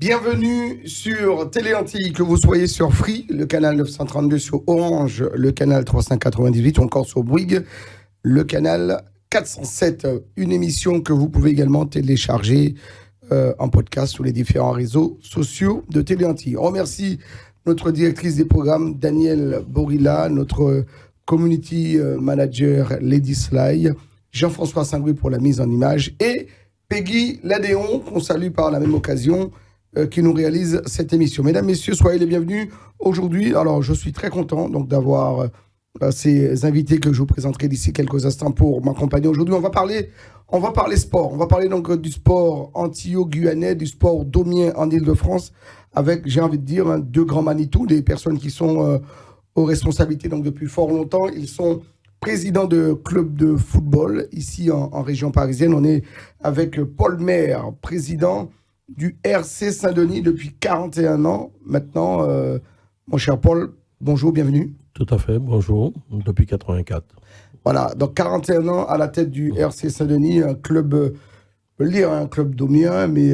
Bienvenue sur Télé Antilles, que vous soyez sur Free, le canal 932, sur Orange, le canal 398, ou encore sur Bouygues, le canal 407. Une émission que vous pouvez également télécharger en podcast sur les différents réseaux sociaux de Télé Antilles. On remercie notre directrice des programmes, Danielle Borilla, notre community manager, Lady Sly, Jean-François Saint-Louis pour la mise en image et Peggy Ladéon, qu'on salue par la même occasion, qui nous réalise cette émission. Mesdames, Messieurs, soyez les bienvenus aujourd'hui. Alors, je suis très content donc d'avoir ces invités que je vous présenterai d'ici quelques instants pour m'accompagner aujourd'hui. On va parler sport. On va parler donc du sport antillo-guyanais, du sport domien en Île-de-France, avec, j'ai envie de dire, deux grands Manitou, des personnes qui sont aux responsabilités donc depuis fort longtemps. Ils sont président de club de football ici en région parisienne. On est avec Paul Maire, président du RC Saint-Denis depuis 41 ans. Maintenant, mon cher Paul, bonjour, bienvenue. Tout à fait, bonjour, depuis 84. Voilà, donc 41 ans à la tête du RC Saint-Denis, un club, un club domien, mais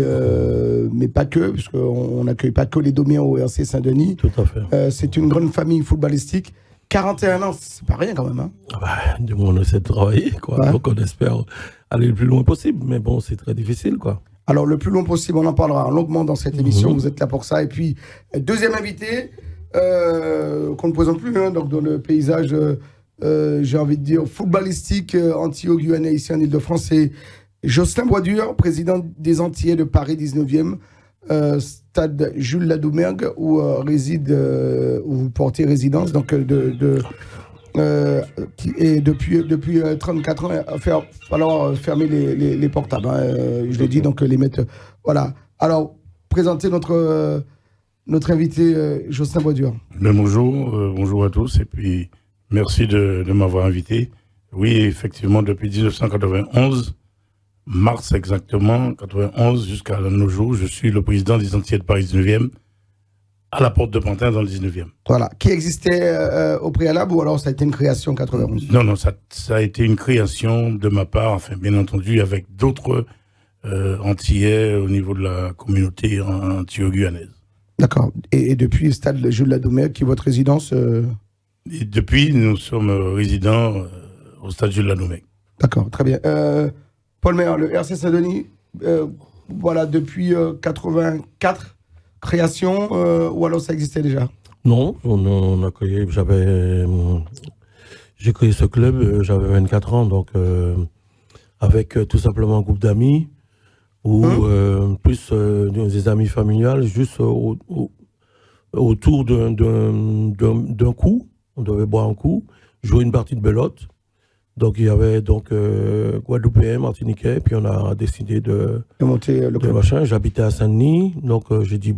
pas que, puisqu'on n'accueille pas que les domiens au RC Saint-Denis. Tout à fait. C'est une grande famille footballistique. 41 ans, c'est pas rien quand même. Hein. Du moins, on essaie de travailler, quoi. Ouais. Donc, on espère aller le plus loin possible, mais bon, c'est très difficile, quoi. Alors, le plus long possible, on en parlera longuement dans cette émission. Vous êtes là pour ça. Et puis, deuxième invité, qu'on ne présente plus, donc dans le paysage, j'ai envie de dire, footballistique antillo-guyanais ici en Île-de-France, c'est Jocelyn Boisdur, président des Antillais de Paris 19e, stade Jules Ladoumergue, où vous portez résidence, donc et depuis 34 ans, il va falloir fermer les portables. Je l'ai dit, donc les mettre. Voilà. Alors, présentez notre invité, Jocelyn Boisdur. Bonjour à tous, et puis merci de m'avoir invité. Oui, effectivement, depuis 1991, mars exactement, 91 jusqu'à nos jours, je suis le président des Antillais de Paris 19e, à la porte de Pantin dans le 19e. Voilà. Qui existait au préalable ou alors ça a été une création en 91 ? Non, ça a été une création de ma part, enfin bien entendu, avec d'autres Antillais au niveau de la communauté antillo-guyanaise. D'accord. Et depuis le stade Jules Ladoumergue, qui est votre résidence Et depuis, nous sommes résidents au stade Jules Ladoumergue. D'accord, très bien. Paul Maire, le RC Saint-Denis, voilà, depuis 84, création, ou alors ça existait déjà ? Non, on a créé, j'ai créé ce club, j'avais 24 ans, donc avec tout simplement un groupe d'amis, ou plus des amis familiales, juste autour d'un coup, on devait boire un coup, jouer une partie de belote. Donc il y avait Guadeloupéens, Martiniquais, puis on a décidé de monter le club. J'habitais à Saint-Denis, donc j'ai dit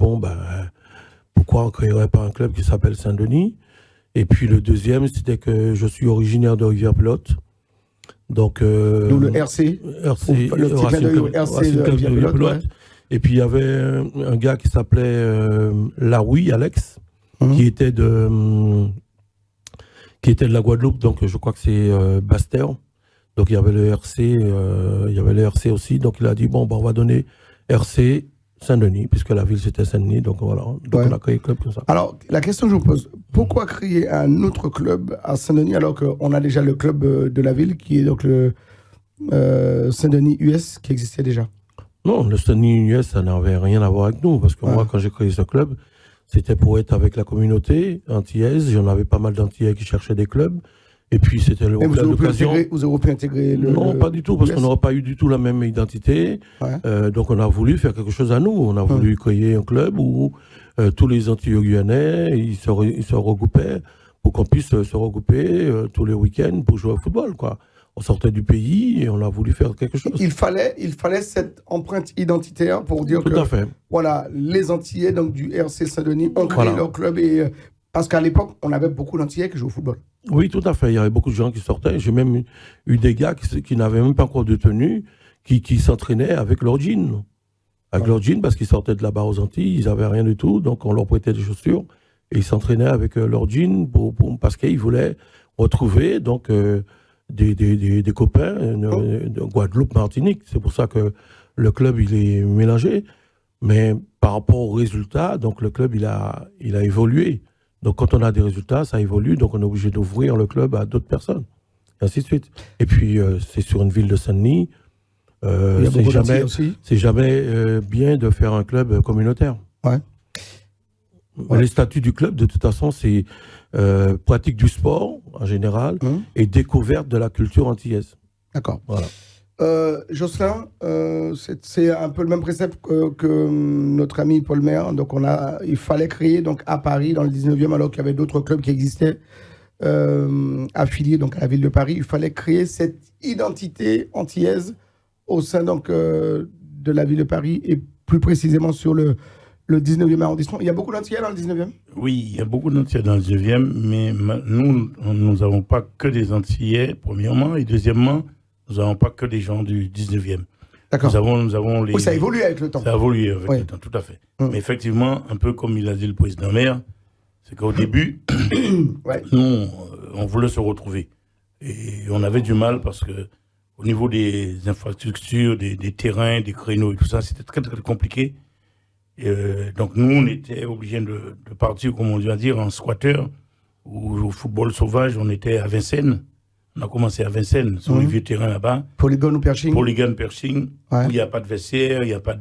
pourquoi on ne créerait pas un club qui s'appelle Saint-Denis. Et puis le deuxième, c'était que je suis originaire de Rivière-Pelote. Donc d'où le RC. Le RC de Rivière-Pelote. Ouais. Et puis il y avait un gars qui s'appelait Laoui, Alex, qui était de la Guadeloupe, donc je crois que c'est Bastère. Donc il y avait le RC, aussi. Donc il a dit on va donner RC Saint-Denis, puisque la ville c'était Saint-Denis. Donc voilà. Donc on a créé le club comme ça. Alors la question que je vous pose, pourquoi créer un autre club à Saint-Denis alors qu'on a déjà le club de la ville qui est donc le Saint-Denis US qui existait déjà ? Non, le Saint-Denis US, ça n'avait rien à voir avec nous, parce que moi quand j'ai créé ce club, c'était pour être avec la communauté antillaise. J'en avais pas mal d'Antillais qui cherchaient des clubs. Et puis, c'était l'occasion. Vous avez pu intégrer Non, pas du tout, parce qu'on n'aurait pas eu du tout la même identité. Ouais. Donc, on a voulu faire quelque chose à nous. On a voulu créer un club où tous les Antillo-Guyanais, ils se regroupaient pour qu'on puisse se regrouper tous les week-ends pour jouer au football, quoi. On sortait du pays et on a voulu faire quelque chose. Il fallait cette empreinte identitaire pour dire tout à fait. Voilà, les Antillais donc, du RC Saint-Denis ont créé leur club. Parce qu'à l'époque, on avait beaucoup d'Antillais qui jouaient au football. Oui, tout à fait. Il y avait beaucoup de gens qui sortaient. J'ai même eu des gars qui n'avaient même pas encore de tenue, qui s'entraînaient avec leur jean. Avec leur jean, parce qu'ils sortaient de là-bas aux Antilles, ils n'avaient rien du tout. Donc on leur prêtait des chaussures et ils s'entraînaient avec leur jean parce qu'ils voulaient retrouver donc, des copains de Guadeloupe, Martinique. C'est pour ça que le club il est mélangé. Mais par rapport aux résultats, donc le club, il a évolué. Donc, quand on a des résultats, ça évolue, donc on est obligé d'ouvrir le club à d'autres personnes, et ainsi de suite. Et puis, c'est sur une ville de Saint-Denis, c'est jamais bien de faire un club communautaire. Ouais. Les statuts du club, de toute façon, c'est pratique du sport, en général, et découverte de la culture antillaise. D'accord. Voilà. Jocelyn, c'est un peu le même précepte que notre ami Paul Maire. Donc, il fallait créer donc, à Paris, dans le 19e, alors qu'il y avait d'autres clubs qui existaient, affiliés donc, à la ville de Paris, il fallait créer cette identité antillaise au sein donc, de la ville de Paris et plus précisément sur le 19e arrondissement. Il y a beaucoup d'Antillais dans le 19e ? Oui, il y a beaucoup d'Antillais dans le 19e, mais nous n'avons pas que des Antillais, premièrement, et deuxièmement, nous n'avons pas que des gens du 19e. D'accord. Nous avons les... Oui, ça a évolué avec le temps. Ça a évolué avec le temps, tout à fait. Mais effectivement, un peu comme il a dit le président maire, c'est qu'au début, nous, on voulait se retrouver. Et on avait du mal parce que au niveau des infrastructures, des terrains, des créneaux et tout ça, c'était très, très compliqué. Donc nous, on était obligés de partir, comme on vient dire, en squatter, ou au football sauvage, on était à Vincennes. On a commencé à Vincennes, sur les vieux terrains là-bas. Polygone ou Pershing. Polygone, Pershing, où il n'y a pas de vestiaire, il y a pas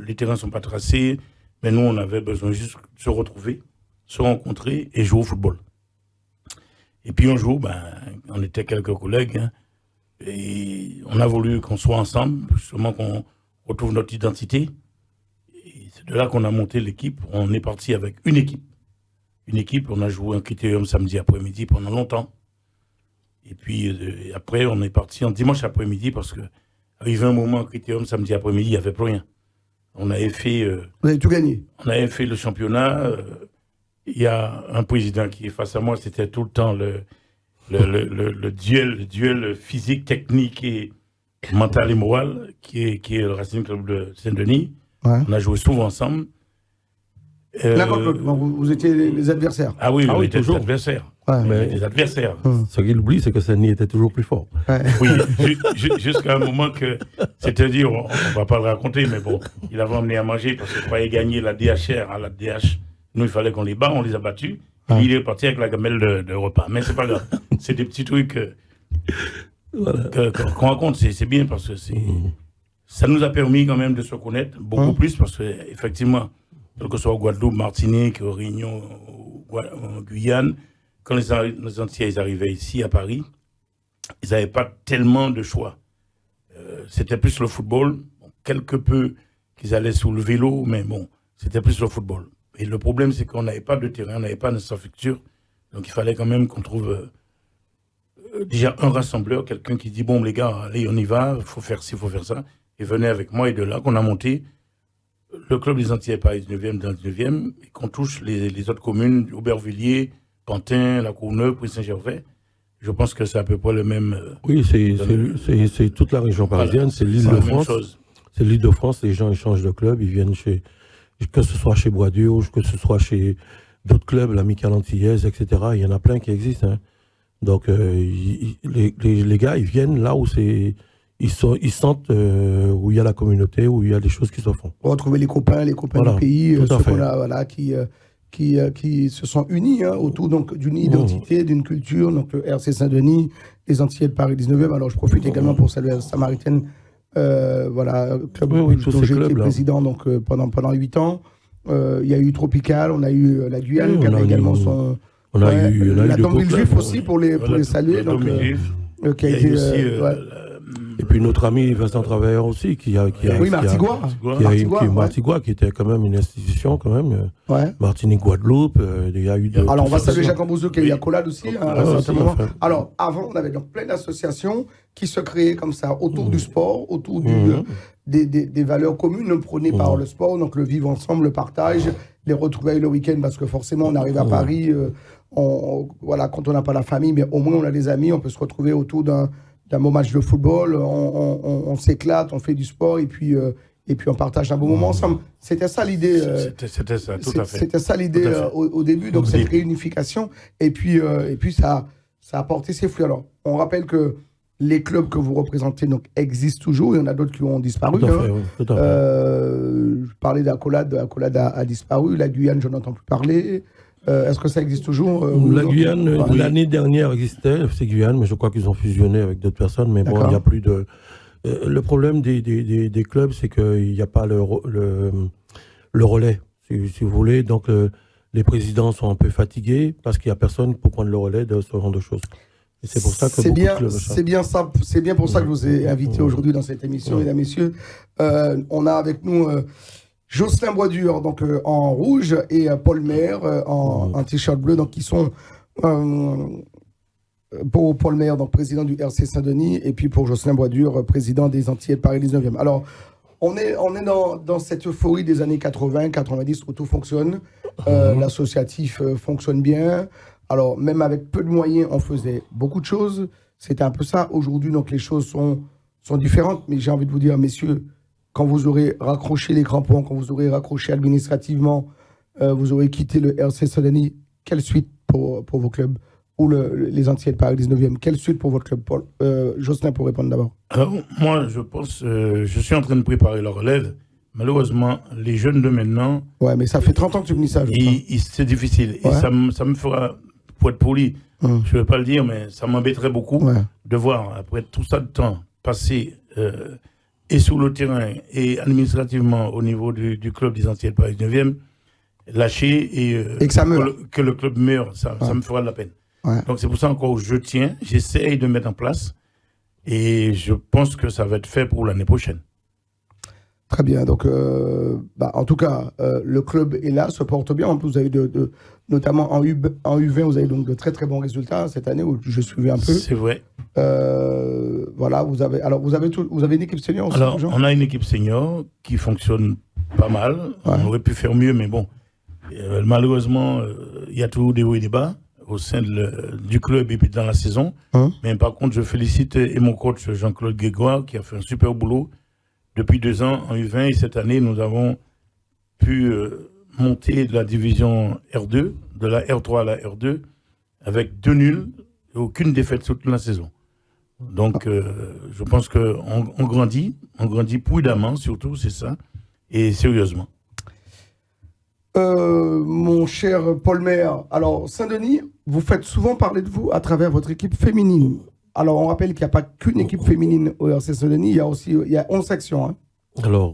les terrains ne sont pas tracés. Mais nous, on avait besoin juste de se retrouver, se rencontrer et jouer au football. Et puis un jour, on était quelques collègues, et on a voulu qu'on soit ensemble, justement qu'on retrouve notre identité. Et c'est de là qu'on a monté l'équipe. On est parti avec une équipe. Une équipe, on a joué un critérium samedi après-midi pendant longtemps. Et puis après, on est parti en dimanche après-midi parce que arrivé un moment, critérium samedi après-midi, il n'y avait plus rien. On avait fait... Vous avez tout gagné. On avait fait le championnat. Il y a un président qui est face à moi, c'était tout le temps le duel physique, technique et mental et moral qui est le Racing Club de Saint-Denis. Ouais. On a joué souvent ensemble. L'un contre l'autre, vous étiez les adversaires. Ah oui, on était des adversaires. Ouais, mais des adversaires. Ce qu'il oublie, c'est que Saint-Denis était toujours plus fort. Ouais. Oui, jusqu'à un moment que, c'est-à-dire, on ne va pas le raconter, mais bon, il avait emmené à manger parce qu'il croyait gagner la DHR à la DH. Nous, il fallait qu'on les bat, on les a battus. Ouais. Il est parti avec la gamelle de repas. Mais c'est pas grave. C'est des petits trucs qu'on raconte. C'est bien parce que ça nous a permis quand même de se connaître beaucoup plus parce qu'effectivement, quel que soit au Guadeloupe, Martinique, Réunion, Guyane, quand les Antillais arrivaient ici à Paris, ils n'avaient pas tellement de choix. C'était plus le football, quelque peu qu'ils allaient sous le vélo, mais bon, c'était plus le football. Et le problème, c'est qu'on n'avait pas de terrain, on n'avait pas d'infrastructure, donc il fallait quand même qu'on trouve déjà un rassembleur, quelqu'un qui dit, bon les gars, allez, on y va, il faut faire ci, il faut faire ça, et venez avec moi, et de là qu'on a monté le club des Antillais Paris 19e dans le 19e, et qu'on touche les autres communes, Aubervilliers, Pantin, La Courneuve, Puy-Saint-Gervais. Je pense que c'est à peu près le même... Oui, c'est toute la région parisienne, c'est l'île de France. C'est l'île de France, les gens ils changent de club, ils viennent que ce soit chez Bois-Dieu, que ce soit chez d'autres clubs, l'Amicale Antillaise, etc. Il y en a plein qui existent. Hein. Donc, les gars, ils viennent là où ils sentent où il y a la communauté, où il y a des choses qui se font. On va retrouver les copains voilà, du pays, ceux qu'on a, qui se sont unis autour donc d'une identité, d'une culture, donc le RC Saint-Denis, les Antillais de Paris 19e. Alors je profite également pour saluer la Samaritaine, club dont j'ai été président donc, pendant 8 ans. Il y a eu Tropical, on a eu la Guyane qui avait également son... On a eu la Tombe Juif aussi pour les saluer. Donc, qui a été aussi... Et puis notre ami Vincent Travailleur aussi, Martigua, qui était quand même une institution, quand même. Ouais. Martinique, Guadeloupe, il y a eu... Alors on va saluer Jacques Ambouzou, qui a eu accolade aussi, à un certain moment. Alors avant, on avait donc plein d'associations qui se créaient comme ça, autour du sport, autour des valeurs communes prônées par le sport, donc le vivre ensemble, le partage, les retrouvailles le week-end, parce que forcément on arrive à Paris, quand on n'a pas la famille, mais au moins on a des amis, on peut se retrouver autour d'un beau match de football, on s'éclate, on fait du sport et puis on partage un beau moment ensemble. C'était ça l'idée. C'était ça, tout à fait. C'était ça l'idée au début, donc cette réunification. Et puis ça a porté ses fruits. Alors, on rappelle que les clubs que vous représentez donc, existent toujours. Il y en a d'autres qui ont disparu. Tout à fait, oui, tout à fait. Je parlais d'Accolade. Accolade a disparu. La Guyane, je n'entends plus parler. Est-ce que ça existe toujours La Guyane, l'année dernière existait, FC Guyane, mais je crois qu'ils ont fusionné avec d'autres personnes. Mais bon, il n'y a plus de... le problème des clubs, c'est qu'il n'y a pas le relais, si vous voulez. Donc, les présidents sont un peu fatigués parce qu'il n'y a personne pour prendre le relais de ce genre de choses. Et c'est pour ça que c'est bien pour ça que je vous ai invité aujourd'hui dans cette émission, mesdames, messieurs. On a avec nous Jocelyn Boisdur, donc en rouge, et Paul Maire en t-shirt bleu, donc qui sont pour Paul Maire, donc président du RC Saint-Denis, et puis pour Jocelyn Boisdur, président des Antillais de Paris 19e. Alors, on est dans cette euphorie des années 80, 90 où tout fonctionne. L'associatif fonctionne bien. Alors, même avec peu de moyens, on faisait beaucoup de choses. C'était un peu ça. Aujourd'hui, donc, les choses sont différentes. Mais j'ai envie de vous dire, messieurs, quand vous aurez raccroché les crampons, quand vous aurez raccroché administrativement, vous aurez quitté le RC Saint-Denis, quelle suite pour vos clubs? Ou les Antillais de Paris 19e, quelle suite pour votre club, Paul? Jocelyn, pour répondre d'abord. Alors, moi, je pense, je suis en train de préparer la relève. Malheureusement, les jeunes de maintenant... Ouais, mais ça fait 30 ans que tu me dis ça. C'est difficile. Ouais. Et ça me fera, pour être poli, je ne vais pas le dire, mais ça m'embêterait beaucoup de voir, après tout ça de temps, passer et sur le terrain et administrativement au niveau du club des Antillais de Paris 19e, lâcher et que ça meure. Que le club meure. Ça me fera de la peine. Ouais. Donc c'est pour ça encore je tiens, j'essaye de mettre en place et je pense que ça va être fait pour l'année prochaine. Très bien, donc en tout cas, le club est là, se porte bien. En plus, vous avez notamment en U20, vous avez donc de très très bons résultats cette année où je suivais un peu. C'est vrai. Voilà, vous avez une équipe senior aussi. Alors, on a une équipe senior qui fonctionne pas mal. Ouais. On aurait pu faire mieux, mais bon, malheureusement, il y a toujours des hauts et des bas au sein du club et puis dans la saison. Mais par contre, je félicite et mon coach Jean-Claude Grégoire qui a fait un super boulot depuis 2 ans en U20 et cette année, nous avons pu monter de la division R2, de la R3 à la R2, avec 2 nuls et aucune défaite sur toute la saison. Donc, je pense qu'on grandit prudemment surtout, c'est ça, et sérieusement. Mon cher Paul Maire, alors Saint-Denis, vous faites souvent parler de vous à travers votre équipe féminine. Alors, on rappelle qu'il n'y a pas qu'une équipe féminine au RC Saint-Denis, il y a 11 sections. Hein. Alors,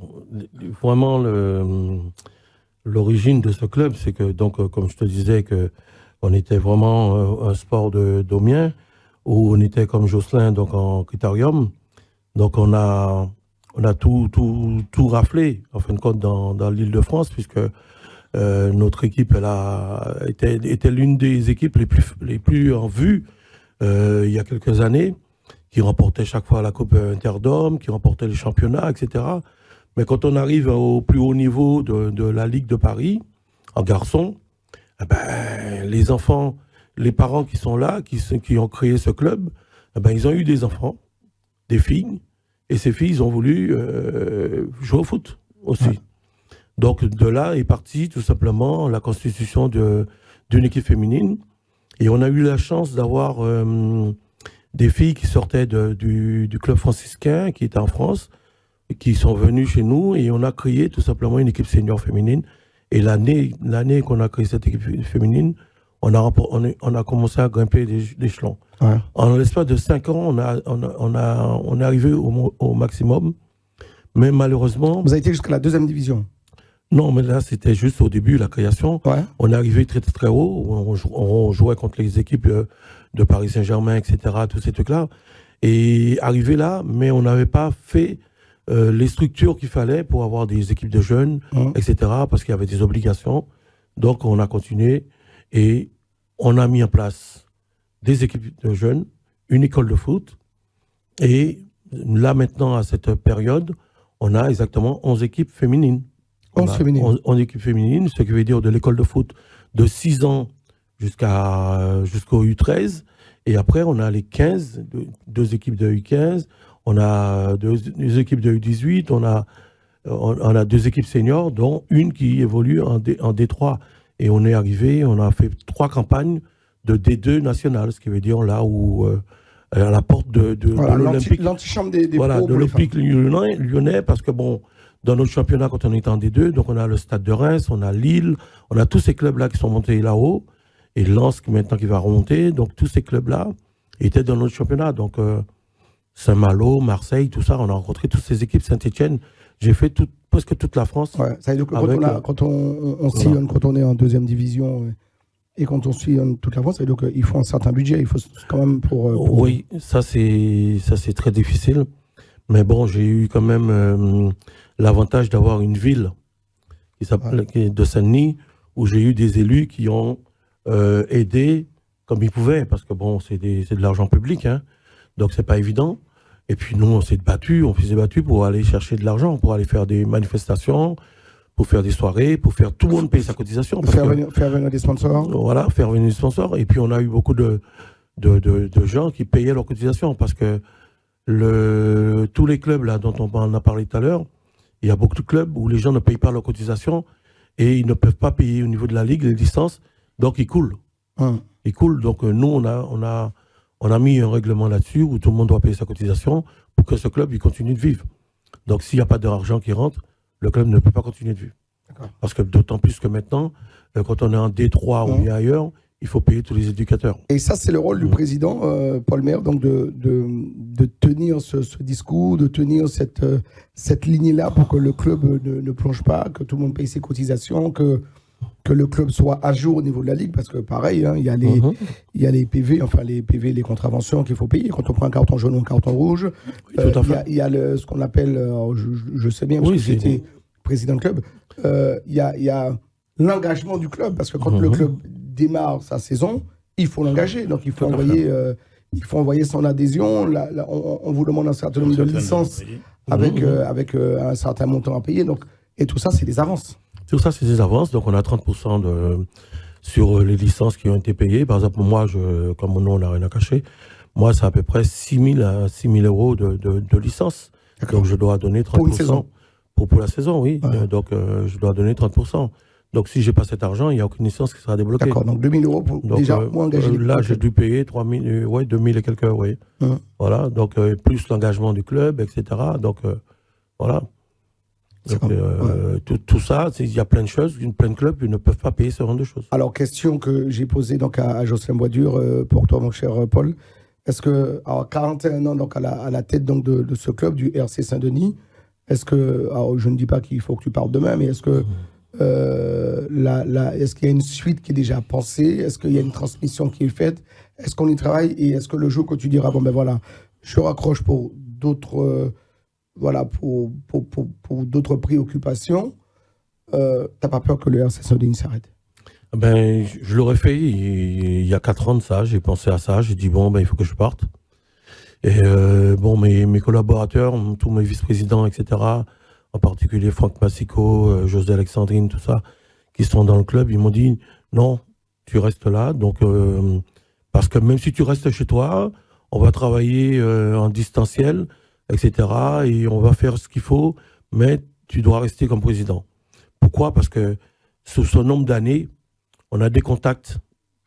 vraiment, l'origine de ce club, c'est que, donc, comme je te disais, on était vraiment un sport d'Omien, où on était comme Jocelyn, donc en critérium. Donc, on a tout raflé, en fin de compte, dans l'Île-de-France, puisque notre équipe était l'une des équipes les plus en vue il y a quelques années, qui remportait chaque fois la Coupe Interdom, qui remportait les championnats, etc. Mais quand on arrive au plus haut niveau de la Ligue de Paris, en garçon, les enfants, les parents qui sont là, qui ont créé ce club, ils ont eu des enfants, des filles, et ces filles ont voulu jouer au foot aussi. Ouais. Donc de là est partie tout simplement la constitution d'une équipe féminine. Et on a eu la chance d'avoir des filles qui sortaient du club franciscain, qui était en France, qui sont venues chez nous, et on a créé tout simplement une équipe senior féminine. Et l'année qu'on a créé cette équipe féminine, on a commencé à grimper l'échelon. Ouais. En l'espace de 5 ans, on est arrivé au maximum. Mais malheureusement... Vous avez été jusqu'à la 2e division? Non, mais là, c'était juste au début, la création. Ouais. On est arrivé très, très, très haut. On jouait contre les équipes de Paris Saint-Germain, etc., tous ces trucs-là. Et arrivé là, mais on n'avait pas fait les structures qu'il fallait pour avoir des équipes de jeunes, etc., parce qu'il y avait des obligations. Donc, on a continué et on a mis en place des équipes de jeunes, une école de foot. Et là, maintenant, à cette période, on a exactement 11 équipes féminines. 11 équipes féminines, ce qui veut dire de l'école de foot de 6 ans jusqu'au U13. Et après, on a les 15, 2 équipes de U15, on a 2 équipes de U18, on a 2 équipes seniors, dont une qui évolue en D3. Et on est arrivé, on a fait 3 campagnes de D2 nationales, ce qui veut dire là où à la porte de l'Olympique. L'antichambre des voilà, de l'Olympique lyonnais, parce que bon, dans notre championnat, quand on est en D2, donc on a le Stade de Reims, on a Lille, on a tous ces clubs-là qui sont montés là-haut, et Lens maintenant qui va remonter, donc tous ces clubs-là étaient dans notre championnat. Donc Saint-Malo, Marseille, tout ça, on a rencontré toutes ces équipes, Saint-Etienne. J'ai fait presque toute la France. Ouais, ça veut dire que quand on sillonne, quand on est en deuxième division et quand on sillonne toute la France, ça veut dire qu'il faut un certain budget, il faut quand même pour... Oui, ça c'est très difficile. Mais bon, j'ai eu quand même l'avantage d'avoir une ville qui s'appelle de Saint-Denis, où j'ai eu des élus qui ont aidé comme ils pouvaient, parce que bon, c'est de l'argent public, hein, donc c'est pas évident. Et puis nous, on s'est battus pour aller chercher de l'argent, pour aller faire des manifestations, pour faire des soirées, pour faire tout le monde payer sa cotisation. Faire venir des sponsors. Voilà, faire venir des sponsors. Et puis on a eu beaucoup de gens qui payaient leur cotisation, parce que tous les clubs là dont on en a parlé tout à l'heure, il y a beaucoup de clubs où les gens ne payent pas leur cotisation et ils ne peuvent pas payer au niveau de la ligue les licences, donc ils coulent. Ils coulent. Donc nous, on a mis un règlement là-dessus où tout le monde doit payer sa cotisation pour que ce club il continue de vivre. Donc s'il n'y a pas d'argent qui rentre, le club ne peut pas continuer de vivre. Parce que d'autant plus que maintenant, quand on est en D3 ou bien ailleurs, il faut payer tous les éducateurs. Et ça, c'est le rôle du président, Paul Maire, donc de tenir ce discours, de tenir cette ligne-là pour que le club ne plonge pas, que tout le monde paye ses cotisations, que le club soit à jour au niveau de la ligue, parce que pareil, hein, il y a les PV, les contraventions qu'il faut payer quand on prend un carton jaune ou un carton rouge. Oui, il y a ce qu'on appelle, je sais bien, parce que j'étais président de club, il y a l'engagement du club, parce que quand le club démarre sa saison, il faut l'engager. Donc il faut envoyer son adhésion. On vous demande un certain nombre de licences avec un certain montant à payer. Donc, et tout ça, c'est des avances. Tout ça, c'est des avances. Donc on a 30% sur les licences qui ont été payées. Par exemple, moi, comme mon nom, on n'a rien à cacher, moi, c'est à peu près 6 000 à 6 000 euros de licence. Donc je dois donner 30%. Pour une saison. Pour la saison, oui. Ouais. Donc je dois donner 30%. Donc, si je n'ai pas cet argent, il n'y a aucune licence qui sera débloquée. D'accord, donc 2 000 euros pour déjà engager. Là, j'ai dû payer 2 000 et quelques euros, oui. Voilà, donc plus l'engagement du club, etc. Donc, voilà. Donc, tout ça, il y a plein de choses, plein de clubs qui ne peuvent pas payer ce genre de choses. Alors, question que j'ai posée donc, à Jocelyn Boisdur, pour toi, mon cher Paul. Est-ce que, à 41 ans, donc, à la tête donc, de ce club, du RC Saint-Denis, est-ce que, alors, je ne dis pas qu'il faut que tu parles demain, mais est-ce que est-ce qu'il y a une suite qui est déjà pensée? Est-ce qu'il y a une transmission qui est faite? Est-ce qu'on y travaille? Et est-ce que le jour que tu diras, bon ben voilà, je raccroche pour d'autres pour d'autres préoccupations, t'as pas peur que le RC Saint-Denis s'arrête? Ben, je l'aurais fait il y a 4 ans de ça, j'ai pensé à ça, j'ai dit bon ben il faut que je parte. Et bon, mes collaborateurs, tous mes vice-présidents, etc., en particulier Franck Massico, José Alexandrine, tout ça, qui sont dans le club, ils m'ont dit non, tu restes là. Donc, parce que même si tu restes chez toi, on va travailler en distanciel, etc. Et on va faire ce qu'il faut, mais tu dois rester comme président. Pourquoi? Parce que sous ce nombre d'années, on a des contacts,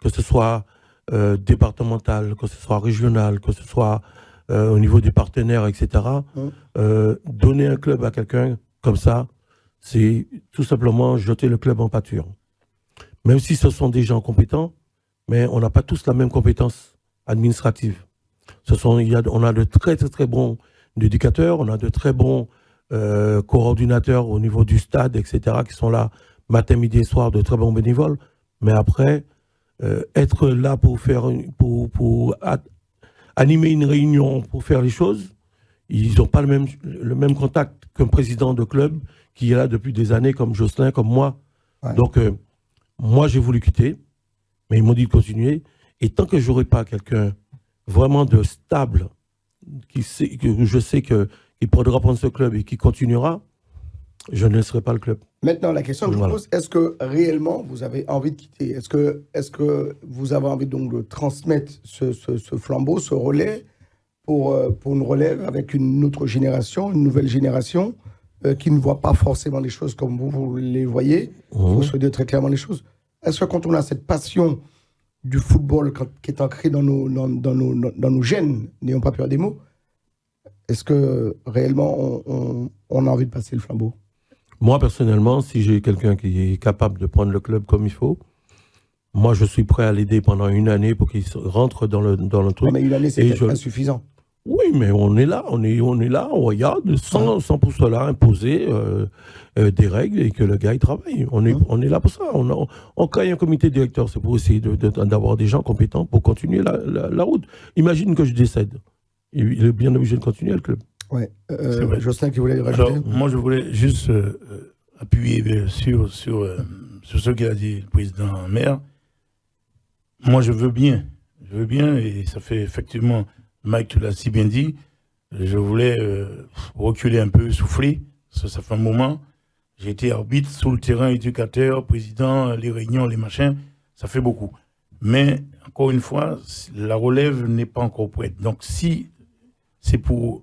que ce soit départemental, que ce soit régional, que ce soit au niveau des partenaires, etc. Donner un club à quelqu'un comme ça, c'est tout simplement jeter le club en pâture. Même si ce sont des gens compétents, mais on n'a pas tous la même compétence administrative. On a de très très très bons éducateurs, on a de très bons coordinateurs au niveau du stade, etc., qui sont là matin, midi et soir, de très bons bénévoles. Mais après, être là pour animer une réunion, pour faire les choses, ils n'ont pas le même contact qu'un président de club qui est là depuis des années, comme Jocelyn, comme moi. Ouais. Donc, moi, j'ai voulu quitter, mais ils m'ont dit de continuer. Et tant que je n'aurai pas quelqu'un vraiment de stable, que je sais qu'il pourra prendre ce club et qui continuera, je ne laisserai pas le club. Maintenant, la question que je vous pose, est-ce que réellement vous avez envie de quitter? Est-ce que vous avez envie donc de transmettre ce flambeau, ce relais pour une relève avec une autre génération, une nouvelle génération qui ne voit pas forcément les choses comme vous les voyez? Il faut se dire très clairement les choses. Est-ce que quand on a cette passion du football qui est ancré dans nos gènes, n'ayons pas peur des mots. Est-ce que réellement on a envie de passer le flambeau? Moi, personnellement, si j'ai quelqu'un qui est capable de prendre le club comme il faut, moi, je suis prêt à l'aider pendant une année pour qu'il rentre dans le truc. Non, mais une année, c'est insuffisant. Oui, mais on est là, on regarde, sans pour cela imposer des règles et que le gars il travaille. On est là pour ça. On crée un comité directeur, c'est pour essayer d'avoir des gens compétents pour continuer la route. Imagine que je décède. Il est bien obligé de continuer le club. Ouais. Jocelyn qui voulait rajouter. Alors, moi, je voulais juste appuyer sur ce qu'a dit le président maire. Moi, je veux bien, et ça fait effectivement, Mike, tu l'as si bien dit, je voulais reculer un peu, souffler, ça fait un moment. J'ai été arbitre sur le terrain, éducateur, président, les réunions, les machins, ça fait beaucoup. Mais, encore une fois, la relève n'est pas encore prête. Donc, si c'est pour,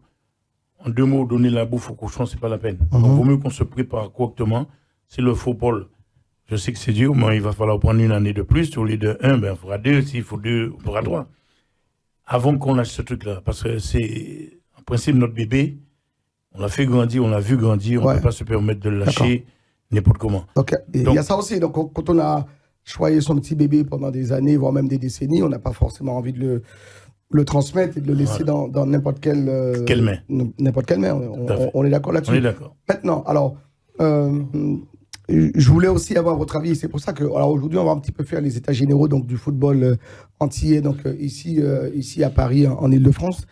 en 2 mots, donner la bouffe au cochon, c'est pas la peine. Donc, il vaut mieux qu'on se prépare correctement. C'est le football. Je sais que c'est dur, mais il va falloir prendre une année de plus. Au lieu de 1, ben, on fera 2. S'il faut 2, on fera 3. Avant qu'on lâche ce truc-là. Parce que c'est, en principe, notre bébé, on l'a fait grandir, on l'a vu grandir. On ne peut pas se permettre de le lâcher n'importe comment. Donc, il y a ça aussi. Donc, quand on a choyé son petit bébé pendant des années, voire même des décennies, on n'a pas forcément envie de le transmettre et de le laisser dans n'importe quelle main. N'importe quelle main. On est d'accord là-dessus. On est d'accord. Maintenant, alors, je voulais aussi avoir votre avis. C'est pour ça que, alors aujourd'hui, on va un petit peu faire les états généraux donc du football antillais, donc ici à Paris, en Île-de-France,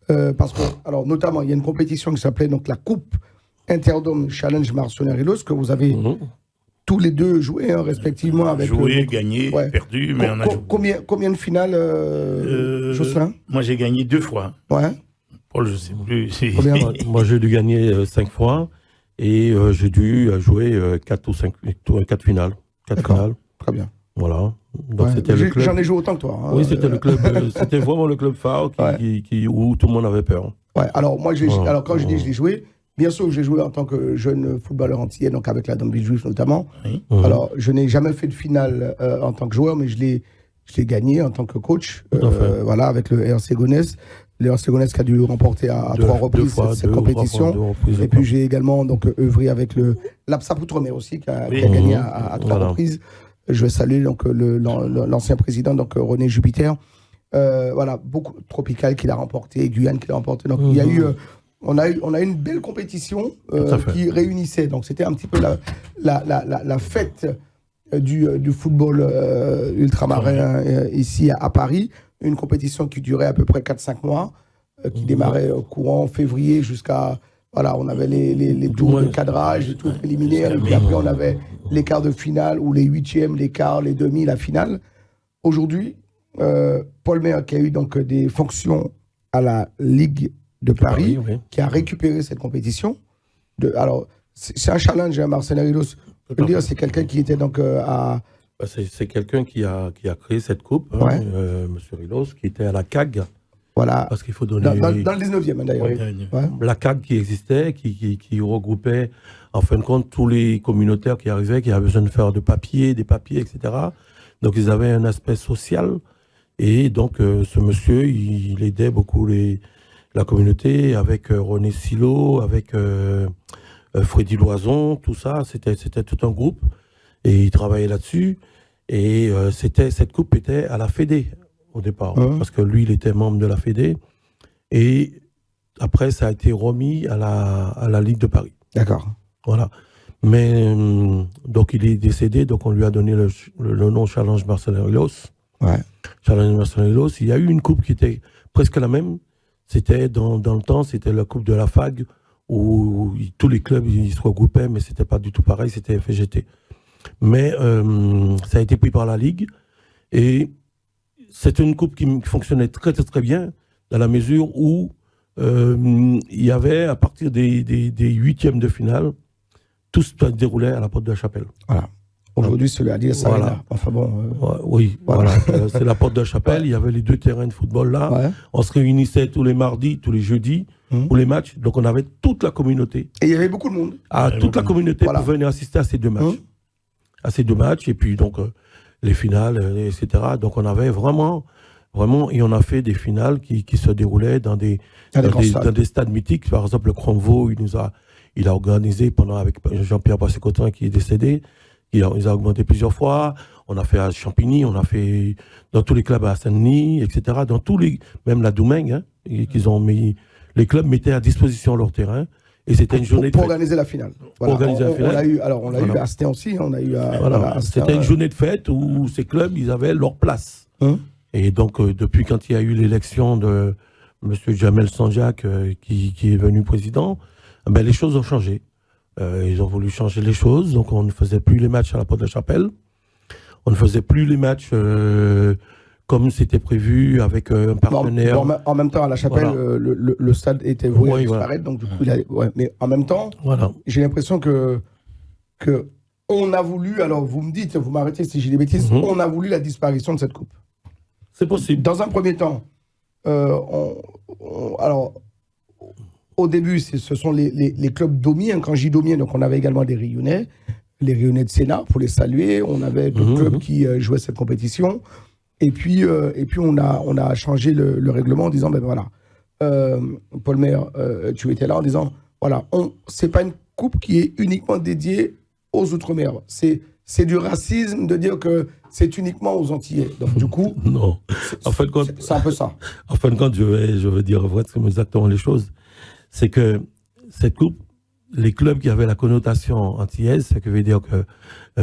parce que, alors notamment, il y a une compétition qui s'appelait donc la Coupe Interdome Challenge Marcionarilos que vous avez tous les deux joué respectivement avec. Joué, gagné, perdu, mais on a joué. Combien de finales, Jocelyn? Moi, j'ai gagné 2 fois. Ouais. Paul, je sais plus. Moi, j'ai dû gagner 5 fois. Et j'ai dû jouer 4 finales. 4 finales. Très bien. Voilà. Donc c'était le club. J'en ai joué autant que toi. Hein. Oui, c'était le club. C'était vraiment le club phare où tout le monde avait peur. Ouais. Alors moi, quand je dis je l'ai joué, bien sûr que j'ai joué en tant que jeune footballeur antillais, donc avec la Dame Juif notamment. Oui. Alors je n'ai jamais fait de finale en tant que joueur, mais je l'ai gagné en tant que coach. Voilà, avec le RC Gonesse. Le RC Gonesse qui a dû remporter à 3 reprises cette compétition. Et puis j'ai également donc œuvré avec le l'APSAP Outre-mer aussi qui a gagné à 3 reprises. Je salue donc l'ancien président donc René Jupiter. Voilà, beaucoup Tropical qui l'a remporté, Guyane qui l'a remporté. Donc il y a eu on a une belle compétition qui réunissait. Donc c'était un petit peu la fête du football ultramarin ici à Paris. Une compétition qui durait à peu près 4-5 mois, qui démarrait courant février jusqu'à... Voilà, on avait les tours de cadrage, les tours préliminaires, et puis après on avait les quarts de finale, ou les 8e, les quarts, les demi, la finale. Aujourd'hui, Paul Maire, qui a eu donc des fonctions à la Ligue de Paris, qui a récupéré cette compétition. Alors, c'est un challenge, hein, Marcionarilos. Je veux dire, c'est quelqu'un qui était donc à... C'est quelqu'un qui a créé cette coupe, Monsieur Rilos, qui était à la CAG. Voilà. Parce qu'il faut donner... Dans le 19e, d'ailleurs. La CAG qui existait, qui regroupait, en fin de compte, tous les communautaires qui arrivaient, qui avaient besoin de faire des papiers, etc. Donc, ils avaient un aspect social. Et donc, ce monsieur, il aidait beaucoup la communauté avec René Silo, avec Freddy Loison, tout ça. C'était tout un groupe. Et il travaillait là-dessus. Et cette coupe était à la Fédé au départ, parce que lui, il était membre de la Fédé. Et après, ça a été remis à la Ligue de Paris. D'accord. Voilà. Mais donc, il est décédé, donc on lui a donné le nom Challenge Marcionarilos. Ouais. Challenge Marcionarilos. Il y a eu une coupe qui était presque la même. C'était dans le temps, c'était la coupe de la FAG, où tous les clubs ils se regroupaient, mais c'était pas du tout pareil, c'était FGT. Mais ça a été pris par la Ligue et c'est une coupe qui fonctionnait très, très, très bien dans la mesure où il y avait, à partir des 8e de finale, tout se déroulait à la Porte de la Chapelle. Voilà. Aujourd'hui, c'est le Adidas Arena. Voilà. Enfin bon. Oui, voilà. C'est la Porte de la Chapelle. Il y avait les 2 terrains de football là. Ouais. On se réunissait tous les mardis, tous les jeudis pour les matchs. Donc on avait toute la communauté. Et il y avait beaucoup de monde. Toute la communauté pouvait venir assister à ces 2 matchs. À ces 2 matchs. Et puis donc, les finales, etc. Donc on avait vraiment, et on a fait des finales qui se déroulaient dans des stades mythiques. Par exemple, le Cromveau, il a organisé avec Jean-Pierre Bassé-Cotin qui est décédé. Il a augmenté plusieurs fois. On a fait à Champigny, on a fait dans tous les clubs à Saint-Denis, etc. Dans tous même la Doumeng, les clubs mettaient à disposition leur terrain. Et c'était une journée pour organiser la finale. Voilà. On l'a eu à Astin aussi. C'était une journée de fête où ces clubs, ils avaient leur place. Et donc, depuis quand il y a eu l'élection de M. Jamel Sanjak, qui est venu président, les choses ont changé. Ils ont voulu changer les choses. Donc, on ne faisait plus les matchs à la Porte de la Chapelle. On ne faisait plus les matchs comme c'était prévu avec un partenaire. En même temps, à la Chapelle, le stade était voué à disparaître. Donc, du coup, mais en même temps, j'ai l'impression que on a voulu, alors vous me dites, vous m'arrêtez si j'ai des bêtises, on a voulu la disparition de cette coupe. C'est possible. Dans un premier temps, alors, au début, ce sont les clubs domiens. Quand j'y domiens, donc on avait également des Rionnais, les Rionnais de Sénat, pour les saluer. On avait d'autres clubs qui jouaient cette compétition. Et puis on a changé le règlement en disant, Paul Maire, tu étais là en disant, voilà, c'est pas une coupe qui est uniquement dédiée aux Outre-mer. C'est du racisme de dire que c'est uniquement aux Antillais. Donc du coup, non. En fin de compte, c'est un peu ça. En fin de compte, je veux dire exactement les choses. C'est que cette coupe, les clubs qui avaient la connotation antillaise, ce qui veut dire que,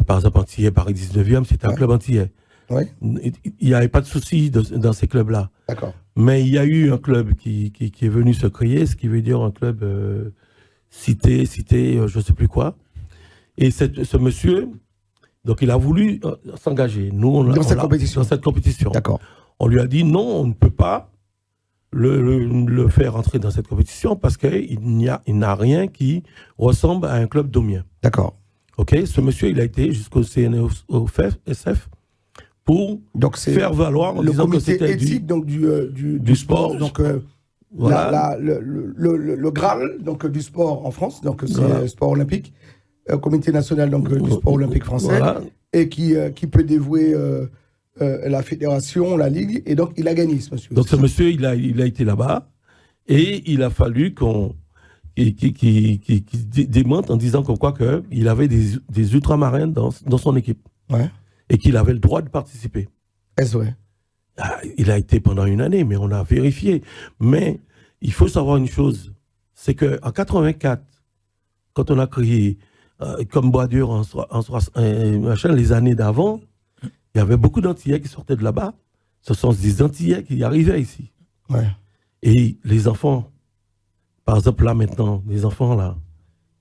par exemple, Antillais, Paris 19e, c'était un club antillais. Oui. Il n'y avait pas de souci dans ces clubs-là. D'accord. Mais il y a eu un club qui est venu se créer, ce qui veut dire un club cité, je ne sais plus quoi. Et ce monsieur, donc il a voulu s'engager. Nous, dans cette compétition. D'accord. On lui a dit non, on ne peut pas le faire entrer dans cette compétition parce qu'il n'a rien qui ressemble à un club domien. D'accord. Ok. Ce monsieur, il a été jusqu'au CNOSF pour faire valoir en disant que c'était éthique du sport. Donc voilà. Le Graal donc du sport en France, donc c'est le sport olympique, comité national donc du sport olympique français, et qui peut dévouer la fédération, la ligue, et donc il a gagné ce monsieur. Donc ce monsieur, il a été là-bas, et il a fallu qu'il démente en disant qu'il avait des ultramarins dans son équipe. Ouais. Et qu'il avait le droit de participer. Est-ce vrai? Il a été pendant une année, mais on a vérifié. Mais il faut savoir une chose, c'est qu'en 84, quand on a créé comme Bois-Dur les années d'avant, il y avait beaucoup d'Antillais qui sortaient de là-bas. Ce sont des Antillais qui arrivaient ici. Ouais. Et les enfants, par exemple là maintenant, les enfants là,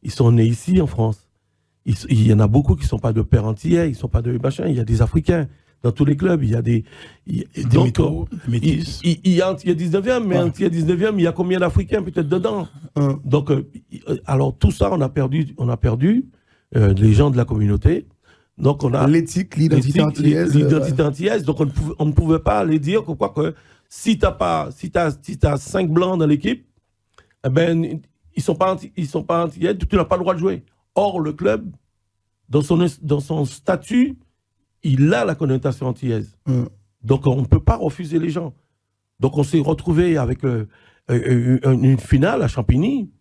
ils sont nés ici en France. Il y en a beaucoup qui ne sont pas de père antillais, ils ne sont pas de machin. Il y a des Africains dans tous les clubs. Il y a des métis. Il y a Antillais 19e, mais Antillais 19e, il y a combien d'Africains peut-être dedans? Donc, alors tout ça, on a perdu les gens de la communauté. Donc, on a l'éthique, l'identité antillaise. L'identité antillaise. Donc, on ne pouvait pas aller dire que si tu as 5 blancs dans l'équipe, ils ne sont pas antillais, tu n'as pas le droit de jouer. Or, le club, dans son statut, il a la connotation antillaise. Donc, on ne peut pas refuser les gens. Donc, on s'est retrouvé avec une finale à Champigny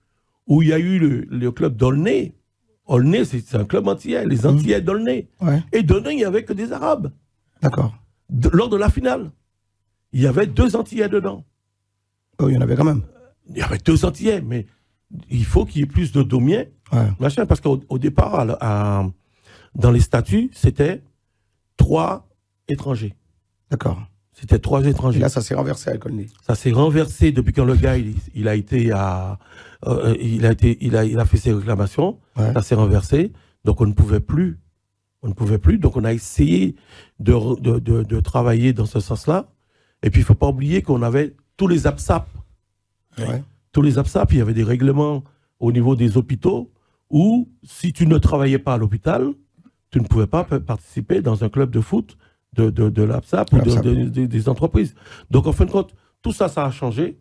où il y a eu le club d'Aulnay. Aulnay, c'est un club antillais, les Antillais d'Aulnay. Ouais. Et d'Aulnay, il n'y avait que des Arabes. D'accord. Lors de la finale, il y avait 2 Antillais dedans. Oh, il y en avait quand même. Il y avait 2 Antillais, mais il faut qu'il y ait plus de Domiens. Machin, parce qu'au départ, dans les statuts, c'était 3 étrangers. D'accord. C'était 3 étrangers. Et là, ça s'est renversé avec Aulnay. Ça s'est renversé depuis quand le gars, il a fait ses réclamations. Ouais. Ça s'est renversé. Donc, on ne pouvait plus. Donc, on a essayé de travailler dans ce sens-là. Et puis, il ne faut pas oublier qu'on avait tous les APSAP. Ouais. Tous les APSAP, il y avait des règlements au niveau des hôpitaux où, si tu ne travaillais pas à l'hôpital, tu ne pouvais pas participer dans un club de foot de l'APSAP ou des entreprises. Donc, en fin de compte, tout ça, ça a changé,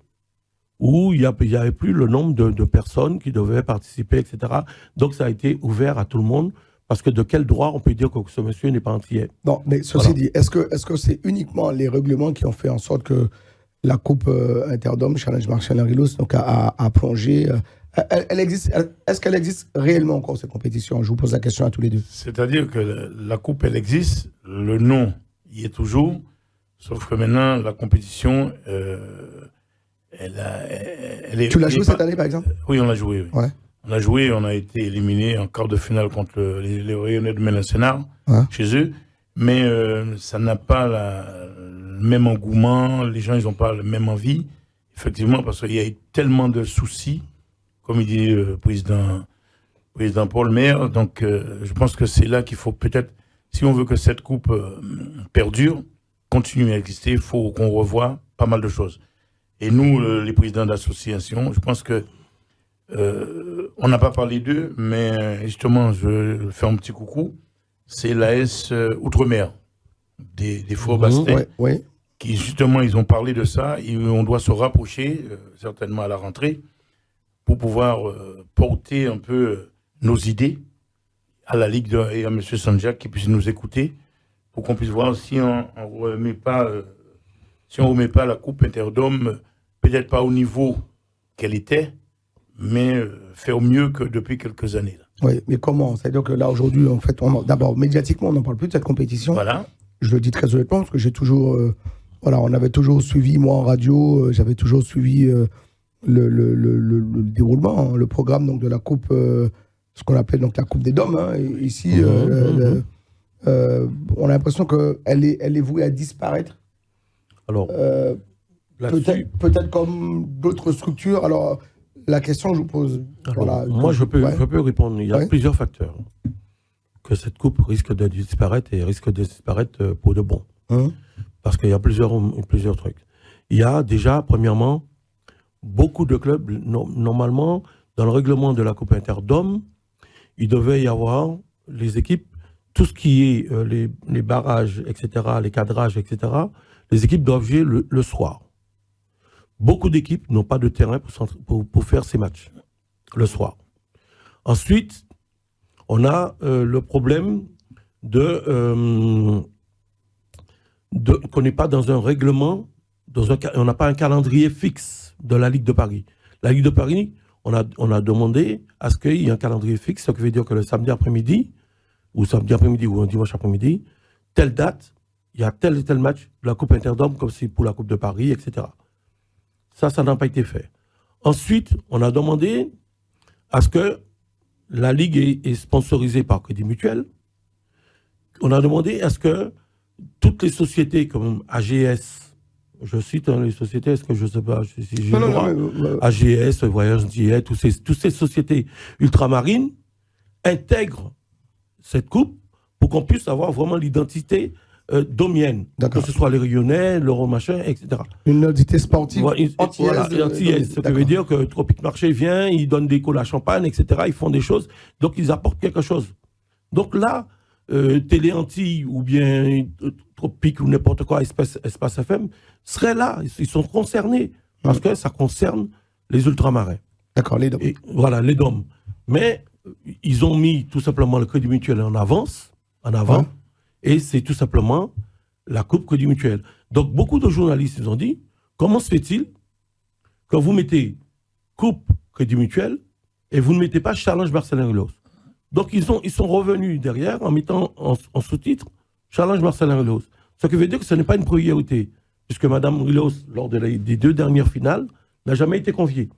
où il n'y avait plus le nombre de personnes qui devaient participer, etc. Donc, ça a été ouvert à tout le monde Parce que de quel droit on peut dire que ce monsieur n'est pas antillais? Non, mais ceci dit, est-ce que c'est uniquement les règlements qui ont fait en sorte que la Coupe Interdom Challenge Marcel Rilos donc a plongé elle existe, est-ce qu'elle existe réellement encore, cette compétition? Je vous pose la question à tous les deux. C'est-à-dire que la Coupe, elle existe, le nom y est toujours, sauf que maintenant, la compétition, elle est... Tu l'as joué cette année, par exemple? Oui, on l'a joué. Oui. Ouais. On a joué, on a été éliminé en quart de finale contre les Rayonnais de Mélensénard, chez eux, mais ça n'a pas le même engouement, les gens, ils n'ont pas la même envie, effectivement, parce qu'il y a eu tellement de soucis, comme il dit le président Paul Maire. Donc, je pense que c'est là qu'il faut peut-être, si on veut que cette coupe perdure, continue à exister, il faut qu'on revoie pas mal de choses. Et nous, les présidents d'association, je pense que on n'a pas parlé d'eux, mais justement, je fais un petit coucou. C'est l'AS Outre-mer des Fours-Bastais, qui justement, ils ont parlé de ça. Et on doit se rapprocher, certainement à la rentrée, pour pouvoir porter un peu nos idées à la Ligue et à M. Sanjak qui puisse nous écouter pour qu'on puisse voir si on remet pas la Coupe Interdom, peut-être pas au niveau qu'elle était, mais faire mieux que depuis quelques années. Là. Oui, mais comment? C'est-à-dire que là, aujourd'hui, en fait, d'abord, médiatiquement, on n'en parle plus de cette compétition. Voilà. Je le dis très honnêtement, parce que j'ai toujours... on avait toujours suivi, moi, en radio, j'avais toujours suivi... Le déroulement, hein, le programme donc, de la coupe, ce qu'on appelle donc, la coupe des Dômes. Hein, ici, on a l'impression qu'elle est vouée à disparaître. Alors, peut-être comme d'autres structures. Alors, la question que je vous pose... Alors, moi, je peux répondre. Il y a plusieurs facteurs que cette coupe risque de disparaître et risque de disparaître pour de bon. Parce qu'il y a plusieurs trucs. Il y a déjà, premièrement, beaucoup de clubs, normalement, dans le règlement de la Coupe Interdom, il devait y avoir les équipes, tout ce qui est les barrages, etc., les cadrages, etc., les équipes doivent jouer le soir. Beaucoup d'équipes n'ont pas de terrain pour faire ces matchs, le soir. Ensuite, on a le problème qu'on n'est pas dans un règlement, on n'a pas un calendrier fixe de la Ligue de Paris. La Ligue de Paris, on a demandé à ce qu'il y ait un calendrier fixe, ce qui veut dire que le samedi après-midi, ou un dimanche après-midi, telle date, il y a tel et tel match de la Coupe Interdom, comme c'est pour la Coupe de Paris, etc. Ça n'a pas été fait. Ensuite, on a demandé à ce que la Ligue est sponsorisée par Crédit Mutuel. On a demandé à ce que toutes les sociétés comme AGS, je cite les sociétés, est-ce que je ne sais pas si j'ai le droit, AGS, Voyage Diet, toutes ces sociétés ultramarines intègrent cette coupe pour qu'on puisse avoir vraiment l'identité domienne, que ce soit les Rayonnais, l'Euromachin, etc. Une identité sportive antillaise. Ce qui veut dire que Tropique Marché vient, ils donnent des colas à champagne, etc. Ils font des choses, donc ils apportent quelque chose. Donc là, Télé Antilles ou bien Tropique ou n'importe quoi, Espace FM, seraient là, ils sont concernés, parce que ça concerne les ultramarins. D'accord, les DOM. Voilà, les DOM. Mais ils ont mis tout simplement le Crédit Mutuel en avant, et c'est tout simplement la Coupe Crédit Mutuel. Donc beaucoup de journalistes ils ont dit, comment se fait-il que vous mettez Coupe Crédit Mutuel et vous ne mettez pas Challenge Marcelin Rilos? Donc ils sont revenus derrière en mettant en sous-titre Challenge Marcelin Rilos. Ce qui veut dire que ce n'est pas une priorité, puisque Mme Rilos, lors des 2 dernières finales, n'a jamais été conviée.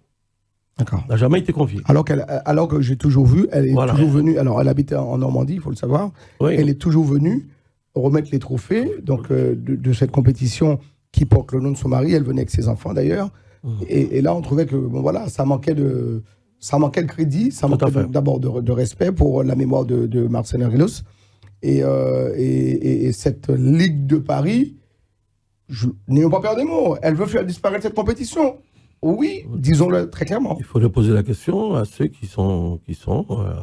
D'accord. N'a jamais été conviée. Alors que j'ai toujours vu, elle est toujours venue, alors elle habitait en Normandie, il faut le savoir, elle est toujours venue remettre les trophées donc, de cette compétition qui porte le nom de son mari, elle venait avec ses enfants d'ailleurs, et là on trouvait que ça manquait de crédit, ça manquait d'abord de respect pour la mémoire de Marcelin Rilos. Et cette Ligue de Paris, n'ayons pas peur des mots, elle veut faire disparaître cette compétition. Oui, disons-le très clairement. Il faudrait poser la question à ceux qui sont.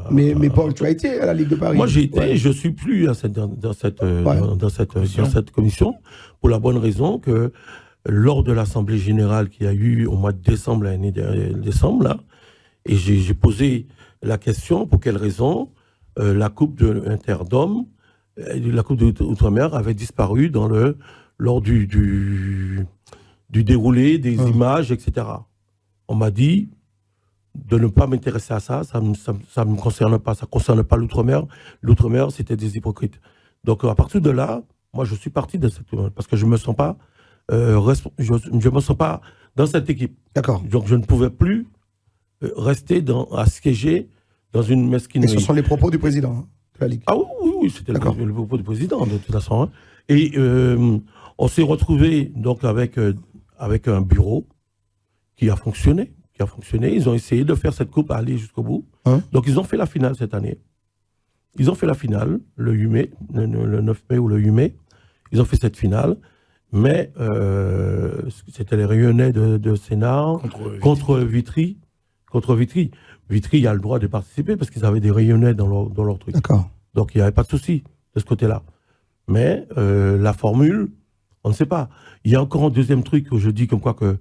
Mais Paul, tu as été à la Ligue de Paris. Moi, j'ai été, je ne suis plus dans cette commission, pour la bonne raison que lors de l'Assemblée générale qu'il y a eu au mois de décembre, l'année décembre, là, et j'ai posé la question pour quelle raison la Coupe de Interdom, la Coupe de Outre-mer avait disparu lors du déroulé des images, etc. On m'a dit de ne pas m'intéresser à ça, ça ne me concerne pas, ça ne concerne pas l'Outre-mer. L'Outre-mer, c'était des hypocrites. Donc, à partir de là, moi, je suis parti de cette... Parce que je ne me sens pas... je me sens pas dans cette équipe. D'accord. Donc, je ne pouvais plus rester à siéger dans une mesquinerie. Et ce sont les propos du président de la Ligue. Ah oui, c'était le propos du président, de toute façon. Hein. Et on s'est retrouvé donc avec un bureau qui a fonctionné. Ils ont essayé de faire cette coupe aller jusqu'au bout. Hein? Donc, ils ont fait la finale cette année. Ils ont fait la finale le 8 mai, le 9 mai ou le 8 mai. Ils ont fait cette finale. Mais c'était les Rayonnais de Sénart contre Vitry. Vitry a le droit de participer parce qu'ils avaient des Rayonnais dans leur truc. D'accord. Donc il n'y avait pas de souci de ce côté-là. Mais la formule, on ne sait pas. Il y a encore un deuxième truc que je dis comme quoi que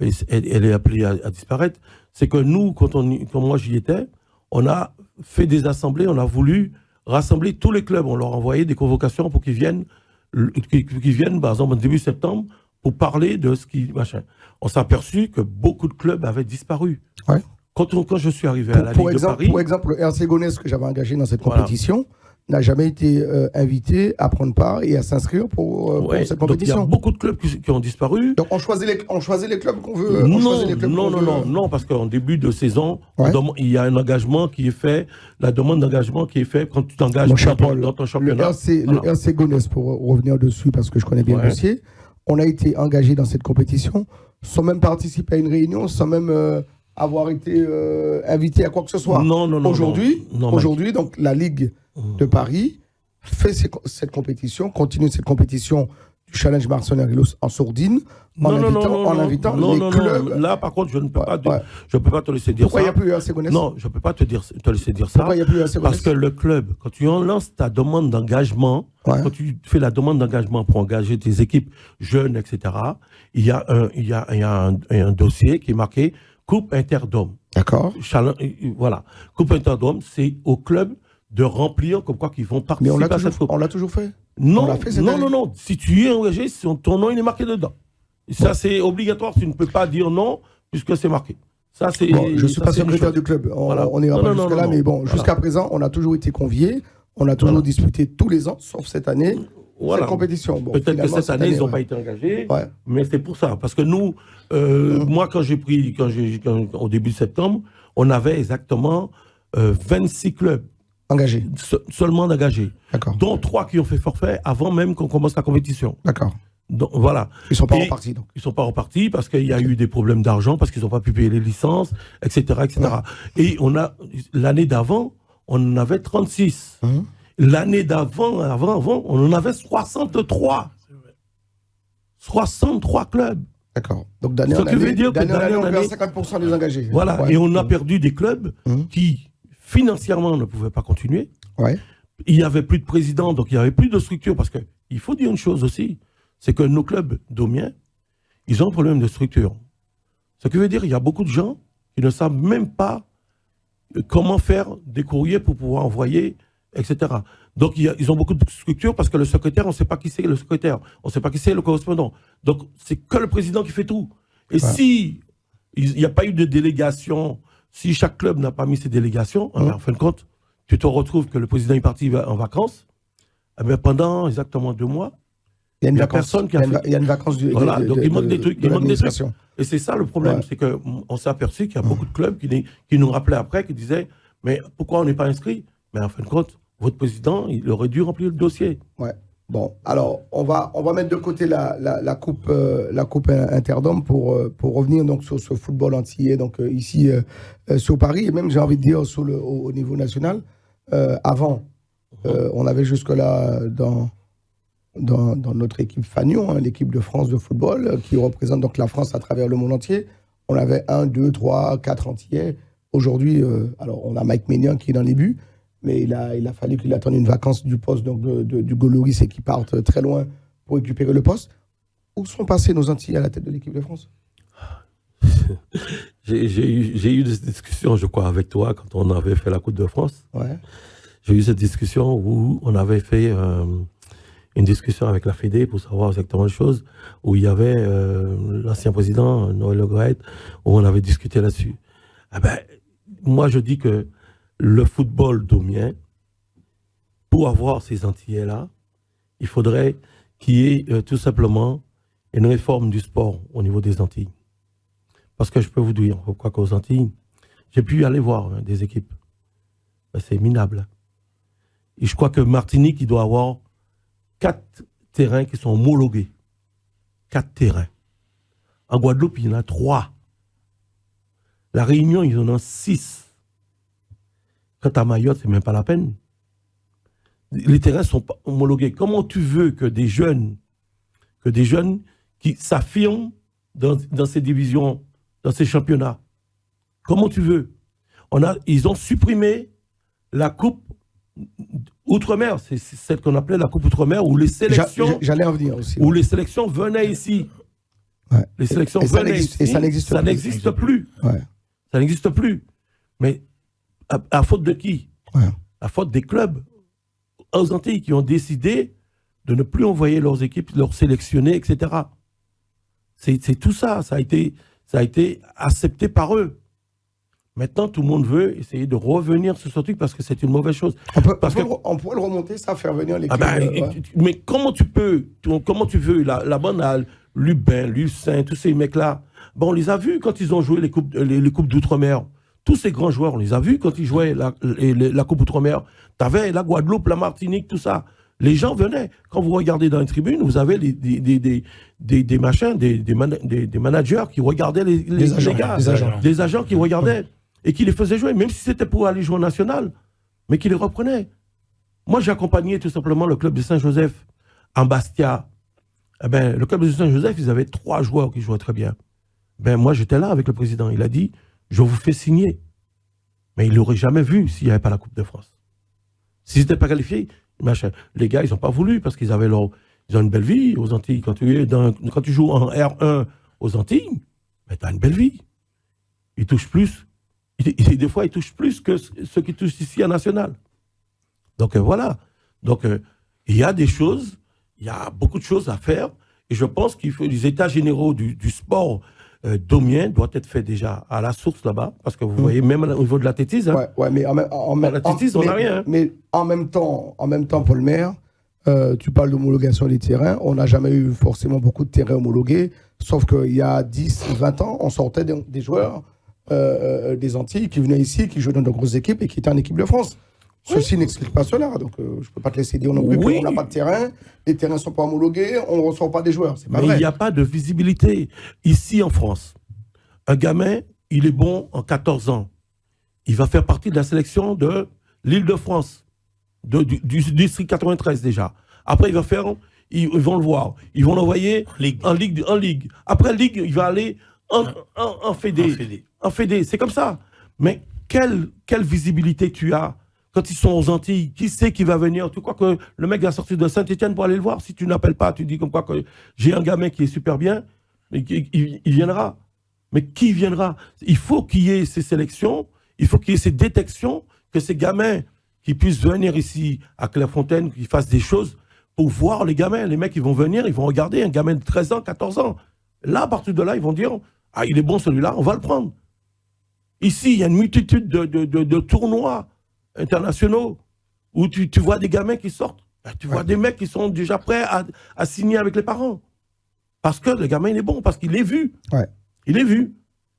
elle est appelée à disparaître. C'est que nous, quand moi j'y étais, on a fait des assemblées, on a voulu rassembler tous les clubs. On leur a envoyé des convocations pour qu'ils viennent, par exemple, en début septembre, pour parler de ce qui... machin. On s'est aperçu que beaucoup de clubs avaient disparu. Ouais. Quand je suis arrivé à la Ligue de Paris... Pour exemple, le RC Gonesse que j'avais engagé dans cette compétition n'a jamais été invité à prendre part et à s'inscrire pour cette compétition. Il y a beaucoup de clubs qui ont disparu. Donc on choisit les clubs qu'on veut. Non, parce qu'en début de saison, il y a un engagement qui est fait, la demande d'engagement qui est faite quand tu t'engages dans ton championnat. Le RC Gonesse, pour revenir dessus, parce que je connais bien le dossier, on a été engagé dans cette compétition sans même participer à une réunion, sans même avoir été invité à quoi que ce soit. Aujourd'hui, donc la Ligue de Paris fait cette compétition, continue cette compétition du Challenge Marseille en sourdine, en invitant les clubs. Là, par contre, je ne peux pas te laisser dire Pourquoi ça. Pourquoi il n'y a plus assez Gonesse? Non, je ne peux pas te laisser dire ça. Pourquoi il n'y a plus assez Gonesse? Parce que le club, quand tu lances ta demande d'engagement, quand tu fais la demande d'engagement pour engager tes équipes jeunes, etc., il y a un dossier qui est marqué Coupe Interdom. D'accord. Voilà. Coupe Interdom, c'est au club de remplir comme quoi qu'ils vont participer à cette coupe. On l'a toujours fait. Non. Si tu es engagé, ton nom il est marqué dedans. Ça, c'est obligatoire. Tu ne peux pas dire non puisque c'est marqué. Ça, c'est. Bon, je ne suis pas secrétaire du club. On n'ira pas jusque-là, mais bon, jusqu'à présent, on a toujours été conviés. On a toujours disputé tous les ans, sauf cette année. Cette compétition. Bon, peut-être que cette année, ils n'ont pas été engagés, mais c'est pour ça. Parce que nous, moi, quand au début de septembre, on avait exactement 26 clubs engagés. Seulement d'engagés. D'accord. Dont 3 qui ont fait forfait avant même qu'on commence la compétition. D'accord. Donc, voilà. Ils ne sont pas repartis, donc. Ils ne sont pas repartis parce qu'il y a eu des problèmes d'argent, parce qu'ils n'ont pas pu payer les licences, etc., etc. Ouais. Et l'année d'avant, on en avait 36. L'année d'avant, on en avait 63. 63 clubs. D'accord. Donc d'année en année, on perd 50% des engagés. Voilà. Et on a perdu des clubs qui, financièrement, ne pouvaient pas continuer. Il n'y avait plus de président, donc il n'y avait plus de structure. Parce qu'il faut dire une chose aussi, c'est que nos clubs domiens, ils ont un problème de structure. Ce qui veut dire qu'il y a beaucoup de gens qui ne savent même pas comment faire des courriers pour pouvoir envoyer, etc. Donc, ils ont beaucoup de structures parce que le secrétaire, on ne sait pas qui c'est le secrétaire. On ne sait pas qui c'est le correspondant. Donc, c'est que le président qui fait tout. Et si il n'y a pas eu de délégation, si chaque club n'a pas mis ses délégations, en fin de compte, tu te retrouves que le président est parti en vacances, pendant exactement 2 mois, il y a personne qui a fait... Il y a une vacance du... Voilà, donc il manque des trucs. Et c'est ça le problème, c'est qu'on s'est aperçu qu'il y a beaucoup de clubs qui nous rappelaient après, qui disaient, mais pourquoi on n'est pas inscrit? Mais en fin de compte, votre président, il aurait dû remplir le dossier. Ouais. Bon, alors, on va mettre de côté la coupe Interdom pour revenir donc sur ce football antillais, donc ici sur Paris, et même j'ai envie de dire au niveau national. Avant, on avait jusque-là dans notre équipe Fagnon, l'équipe de France de football, qui représente donc la France à travers le monde entier. On avait 1, 2, 3, 4 Antillais. Aujourd'hui, alors on a Mike Maignan qui est dans les buts, mais il a fallu qu'il attende une vacance du poste donc du Goloris et qu'il parte très loin pour récupérer le poste. Où sont passés nos Antillais à la tête de l'équipe de France? J'ai eu des discussions, je crois, avec toi quand on avait fait la Coupe de France. Ouais. j'ai eu cette discussion où on avait fait une discussion avec la Fédé pour savoir exactement les choses, où il y avait l'ancien président, Noël Le Graët, où on avait discuté là-dessus. Eh ben, moi, je dis que le football domien, pour avoir ces Antillais-là, il faudrait qu'il y ait tout simplement une réforme du sport au niveau des Antilles. Parce que je peux vous dire, quoi qu'aux Antilles, j'ai pu aller voir des équipes. Ben, c'est minable. Et je crois que Martinique, il doit avoir 4 terrains qui sont homologués. 4 terrains. En Guadeloupe, il y en a 3. La Réunion, il y en a 6. Quant à Mayotte, c'est même pas la peine. Les terrains sont pas homologués. Comment tu veux que des jeunes qui s'affirment dans ces divisions, dans ces championnats, comment tu veux? Ils ont supprimé la Coupe Outre-mer, c'est celle qu'on appelait la Coupe Outre-mer, où les sélections. J'allais en venir aussi. Où les sélections venaient ici. Ouais. Les sélections venaient ici. Et ça n'existe plus. Ouais. Ça n'existe plus. Mais à faute de qui? À faute des clubs aux Antilles qui ont décidé de ne plus envoyer leurs équipes, leur sélectionner, etc. C'est tout ça. Ça a été accepté par eux. Maintenant, tout le monde veut essayer de revenir sur ce truc parce que c'est une mauvaise chose. On pourrait le remonter, ça, faire venir les clubs. Mais comment tu veux, la bande à Lubin, Lucin, tous ces mecs-là, on les a vus quand ils ont joué les coupes d'outre-mer. Tous ces grands joueurs, on les a vus quand ils jouaient la Coupe Outre-mer. Tu avais la Guadeloupe, la Martinique, tout ça. Les gens venaient. Quand vous regardez dans les tribunes, vous avez des machins, des managers qui regardaient les gars. Des agents qui regardaient et qui les faisaient jouer, même si c'était pour aller jouer au national, mais qui les reprenaient. Moi, j'ai accompagné tout simplement le club de Saint-Joseph en Bastia. Le club de Saint-Joseph, ils avaient 3 joueurs qui jouaient très bien. Moi, j'étais là avec le président. Il a dit, je vous fais signer. Mais il ne l'aurait jamais vu s'il n'y avait pas la Coupe de France. S'ils n'étaient pas qualifiés, les gars, ils n'ont pas voulu parce qu'ils ont une belle vie aux Antilles. Quand tu joues en R1 aux Antilles, tu as une belle vie. Ils touchent plus. Des fois, ils touchent plus que ceux qui touchent ici en national. Donc voilà. Donc il y a des choses, il y a beaucoup de choses à faire. Et je pense qu'il faut les états généraux du sport domien doit être fait déjà à la source là-bas, parce que vous voyez, même au niveau de l'athlétisme, mais l'athlétisme, on n'a rien. Mais en même temps, Paul Maire, tu parles d'homologation des terrains, on n'a jamais eu forcément beaucoup de terrains homologués, sauf qu'il y a 10, 20 ans, on sortait des joueurs des Antilles qui venaient ici, qui jouaient dans de grosses équipes et qui étaient en équipe de France. Ceci n'explique pas cela, donc je ne peux pas te laisser dire non plus qu'on n'a pas de terrain, les terrains ne sont pas homologués, on ne reçoit pas des joueurs, c'est pas vrai. Mais il n'y a pas de visibilité. Ici en France, un gamin, il est bon en 14 ans. Il va faire partie de la sélection de l'Île-de-France, du district 93 déjà. Après, ils vont le voir, ils vont l'envoyer en Ligue. Après Ligue, il va aller en Fédé. En Fédé, c'est comme ça. Mais quelle visibilité tu as quand ils sont aux Antilles? Qui sait qui va venir? Tu crois que le mec va sortir de Saint-Étienne pour aller le voir? Si tu n'appelles pas, tu dis comme quoi que j'ai un gamin qui est super bien, mais il viendra. Mais qui viendra? Il faut qu'il y ait ces sélections, il faut qu'il y ait ces détections, que ces gamins qui puissent venir ici à Clairefontaine, qu'ils fassent des choses pour voir les gamins. Les mecs, ils vont venir, ils vont regarder un gamin de 13 ans, 14 ans. Là, à partir de là, ils vont dire, ah, il est bon celui-là, on va le prendre. Ici, il y a une multitude de tournois internationaux où tu vois des gamins qui sortent. Tu vois des mecs qui sont déjà prêts à signer avec les parents. Parce que le gamin, il est bon, parce qu'il est vu. Il est vu.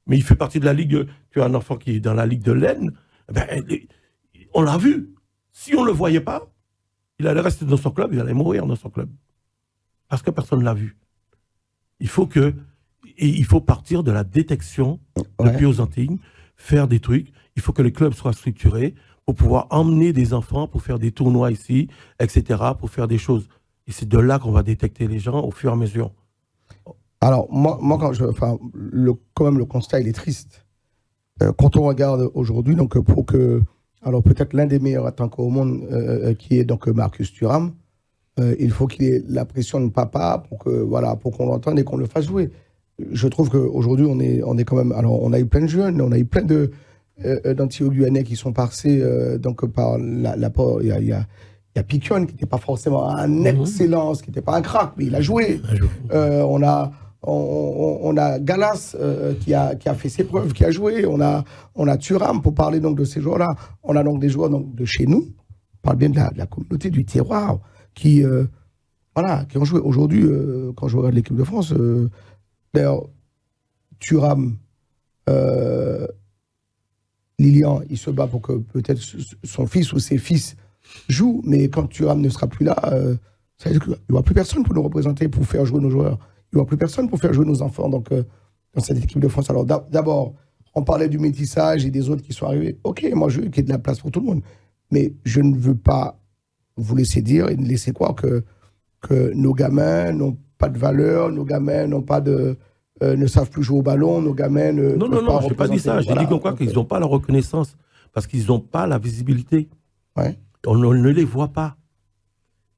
Mais il fait partie de la ligue. Tu as un enfant qui est dans la ligue de l'Aisne. On l'a vu. Si on ne le voyait pas, il allait rester dans son club, il allait mourir dans son club. Parce que personne ne l'a vu. Il faut partir de la détection depuis aux Antilles, faire des trucs. Il faut que les clubs soient structurés pour pouvoir emmener des enfants pour faire des tournois ici, etc., pour faire des choses. Et c'est de là qu'on va détecter les gens au fur et à mesure. Alors, moi quand même, le constat, il est triste. Quand on regarde aujourd'hui, donc, alors peut-être l'un des meilleurs attaquants au monde, qui est donc Marcus Thuram, il faut qu'il ait la pression de papa pour qu'on l'entende et qu'on le fasse jouer. Je trouve qu'aujourd'hui, on est quand même... Alors, on a eu plein de jeunes, on a eu plein de d'Antillais-Guyanais qui sont passés donc par l'apport. Il y a Piquion qui n'était pas forcément un excellence, qui n'était pas un crack, mais il a joué. On a Galas qui a fait ses preuves, qui a joué. On a Thuram pour parler donc de ces joueurs-là. On a donc des joueurs donc, de chez nous. On parle bien de la communauté du terroir qui ont joué. Aujourd'hui, quand je regarde l'équipe de France, d'ailleurs, Thuram, Lilian, il se bat pour que peut-être son fils ou ses fils jouent, mais quand Thuram ne sera plus là, ça veut dire qu'il n'y aura plus personne pour nous représenter, pour faire jouer nos joueurs. Il n'y aura plus personne pour faire jouer nos enfants donc, dans cette équipe de France. Alors d'abord, on parlait du métissage et des autres qui sont arrivés. Ok, moi je veux qu'il y ait de la place pour tout le monde, mais je ne veux pas vous laisser dire et ne laisser croire que nos gamins n'ont pas de valeur, nos gamins n'ont pas ne savent plus jouer au ballon, nos gamins ne Non, je n'ai pas dit ça. J'ai dit qu'ils n'ont pas la reconnaissance parce qu'ils n'ont pas la visibilité. Ouais. On ne les voit pas.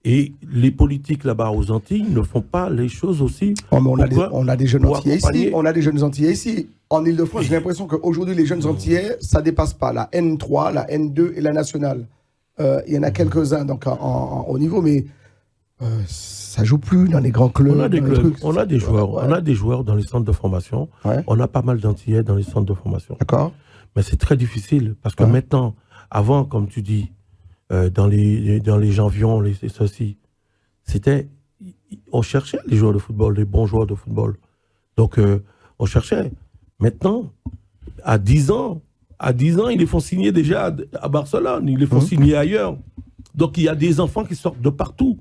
Et les politiques là-bas aux Antilles ne font pas les choses aussi. Oh, mais on a des jeunes Antillais ici. On a des jeunes Antillais ici. En Ile-de-France, j'ai l'impression qu'aujourd'hui, les jeunes Antillais, ça ne dépasse pas la N3, la N2 et la nationale. Il y en a quelques-uns donc, au niveau, mais ça ne joue plus dans les grands clubs. On a des joueurs dans les centres de formation. Ouais. On a pas mal d'Antillais dans les centres de formation. D'accord. Mais c'est très difficile parce que maintenant, avant, comme tu dis, dans les janvions, ceci, on cherchait les joueurs de football, les bons joueurs de football. Donc, on cherchait. Maintenant, à 10 ans, ils les font signer déjà à Barcelone, ils les font signer ailleurs. Donc, il y a des enfants qui sortent de partout.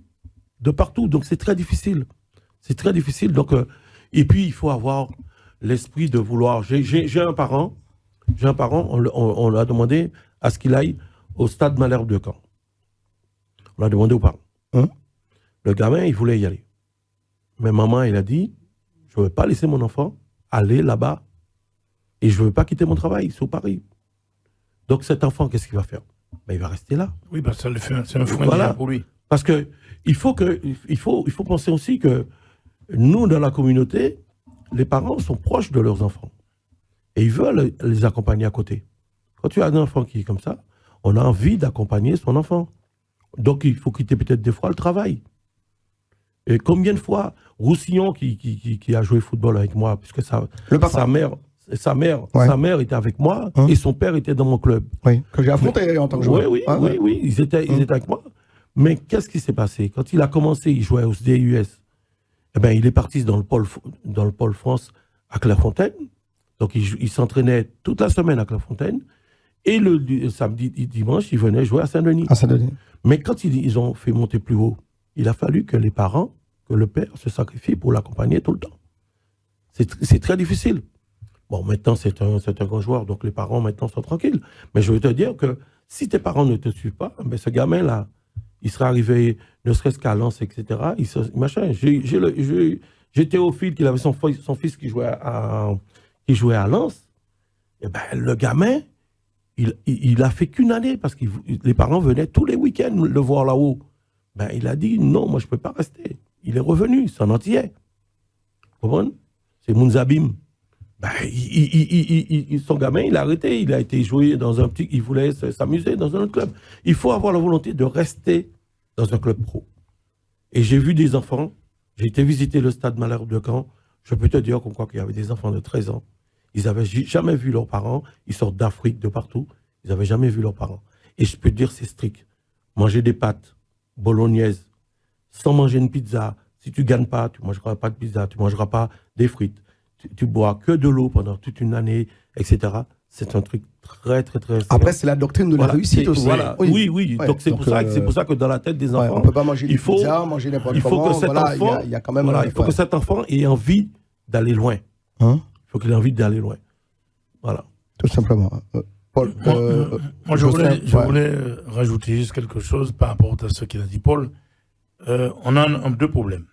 Donc, c'est très difficile. Donc, et puis, il faut avoir l'esprit de vouloir. J'ai un parent, on l'a demandé à ce qu'il aille au stade Malherbe de Caen. On l'a demandé aux parents. Le gamin, il voulait y aller. Mais maman, il a dit, je ne veux pas laisser mon enfant aller là-bas et je ne veux pas quitter mon travail, c'est au Paris. Donc cet enfant, qu'est-ce qu'il va faire? Il va rester là. Oui, ça le fait, c'est un frein pour lui. Parce qu'il faut penser aussi que nous, dans la communauté, les parents sont proches de leurs enfants. Et ils veulent les accompagner à côté. Quand tu as un enfant qui est comme ça, on a envie d'accompagner son enfant. Donc, il faut quitter peut-être des fois le travail. Et combien de fois, Roussillon, qui a joué football avec moi, puisque sa mère était avec moi et son père était dans mon club. Oui, que j'ai affronté en tant que joueur. Oui, ils étaient avec moi. Mais qu'est-ce qui s'est passé? Quand il a commencé, il jouait au DUS. Il est parti dans le pôle France à Clairefontaine. Donc, il s'entraînait toute la semaine à Clairefontaine. Et le samedi, dimanche, il venait jouer à Saint-Denis. Mais quand ils ont fait monter plus haut, il a fallu que les parents, que le père se sacrifie pour l'accompagner tout le temps. C'est très difficile. Bon, maintenant, c'est un grand joueur, donc les parents, maintenant, sont tranquilles. Mais je veux te dire que si tes parents ne te suivent pas, ce gamin-là, il serait arrivé, ne serait-ce qu'à Lens, etc. J'ai Théophile, qui avait son fils qui jouait à Lens. Le gamin, il a fait qu'une année parce que les parents venaient tous les week-ends le voir là-haut. Il a dit non, moi je ne peux pas rester. Il est revenu, c'est un Antillais. Vous comprenez? C'est Mounzabim. Son gamin, il a arrêté. Il a été joué dans un petit. Il voulait s'amuser dans un autre club. Il faut avoir la volonté de rester dans un club pro. Et j'ai vu des enfants. J'ai été visiter le stade Malherbe de Caen. Je peux te dire qu'il y avait des enfants de 13 ans. Ils n'avaient jamais vu leurs parents. Ils sortent d'Afrique, de partout. Ils n'avaient jamais vu leurs parents. Et je peux te dire, c'est strict. Manger des pâtes bolognaises, sans manger une pizza. Si tu ne gagnes pas, tu ne mangeras pas de pizza, tu ne mangeras pas des frites. Tu bois que de l'eau pendant toute une année, etc. C'est un truc très, très, très... Après, c'est la doctrine de la réussite aussi. Voilà. Oui. Ouais. Donc, c'est pour ça que dans la tête des enfants... on ne peut pas manger des pizzas, manger n'importe comment. Il y a quand même... il faut que cet enfant ait envie d'aller loin. Il faut qu'il ait envie d'aller loin. Voilà. Tout simplement. Paul, moi, je voulais rajouter juste quelque chose par rapport à ce qu'il a dit Paul. On a deux problèmes.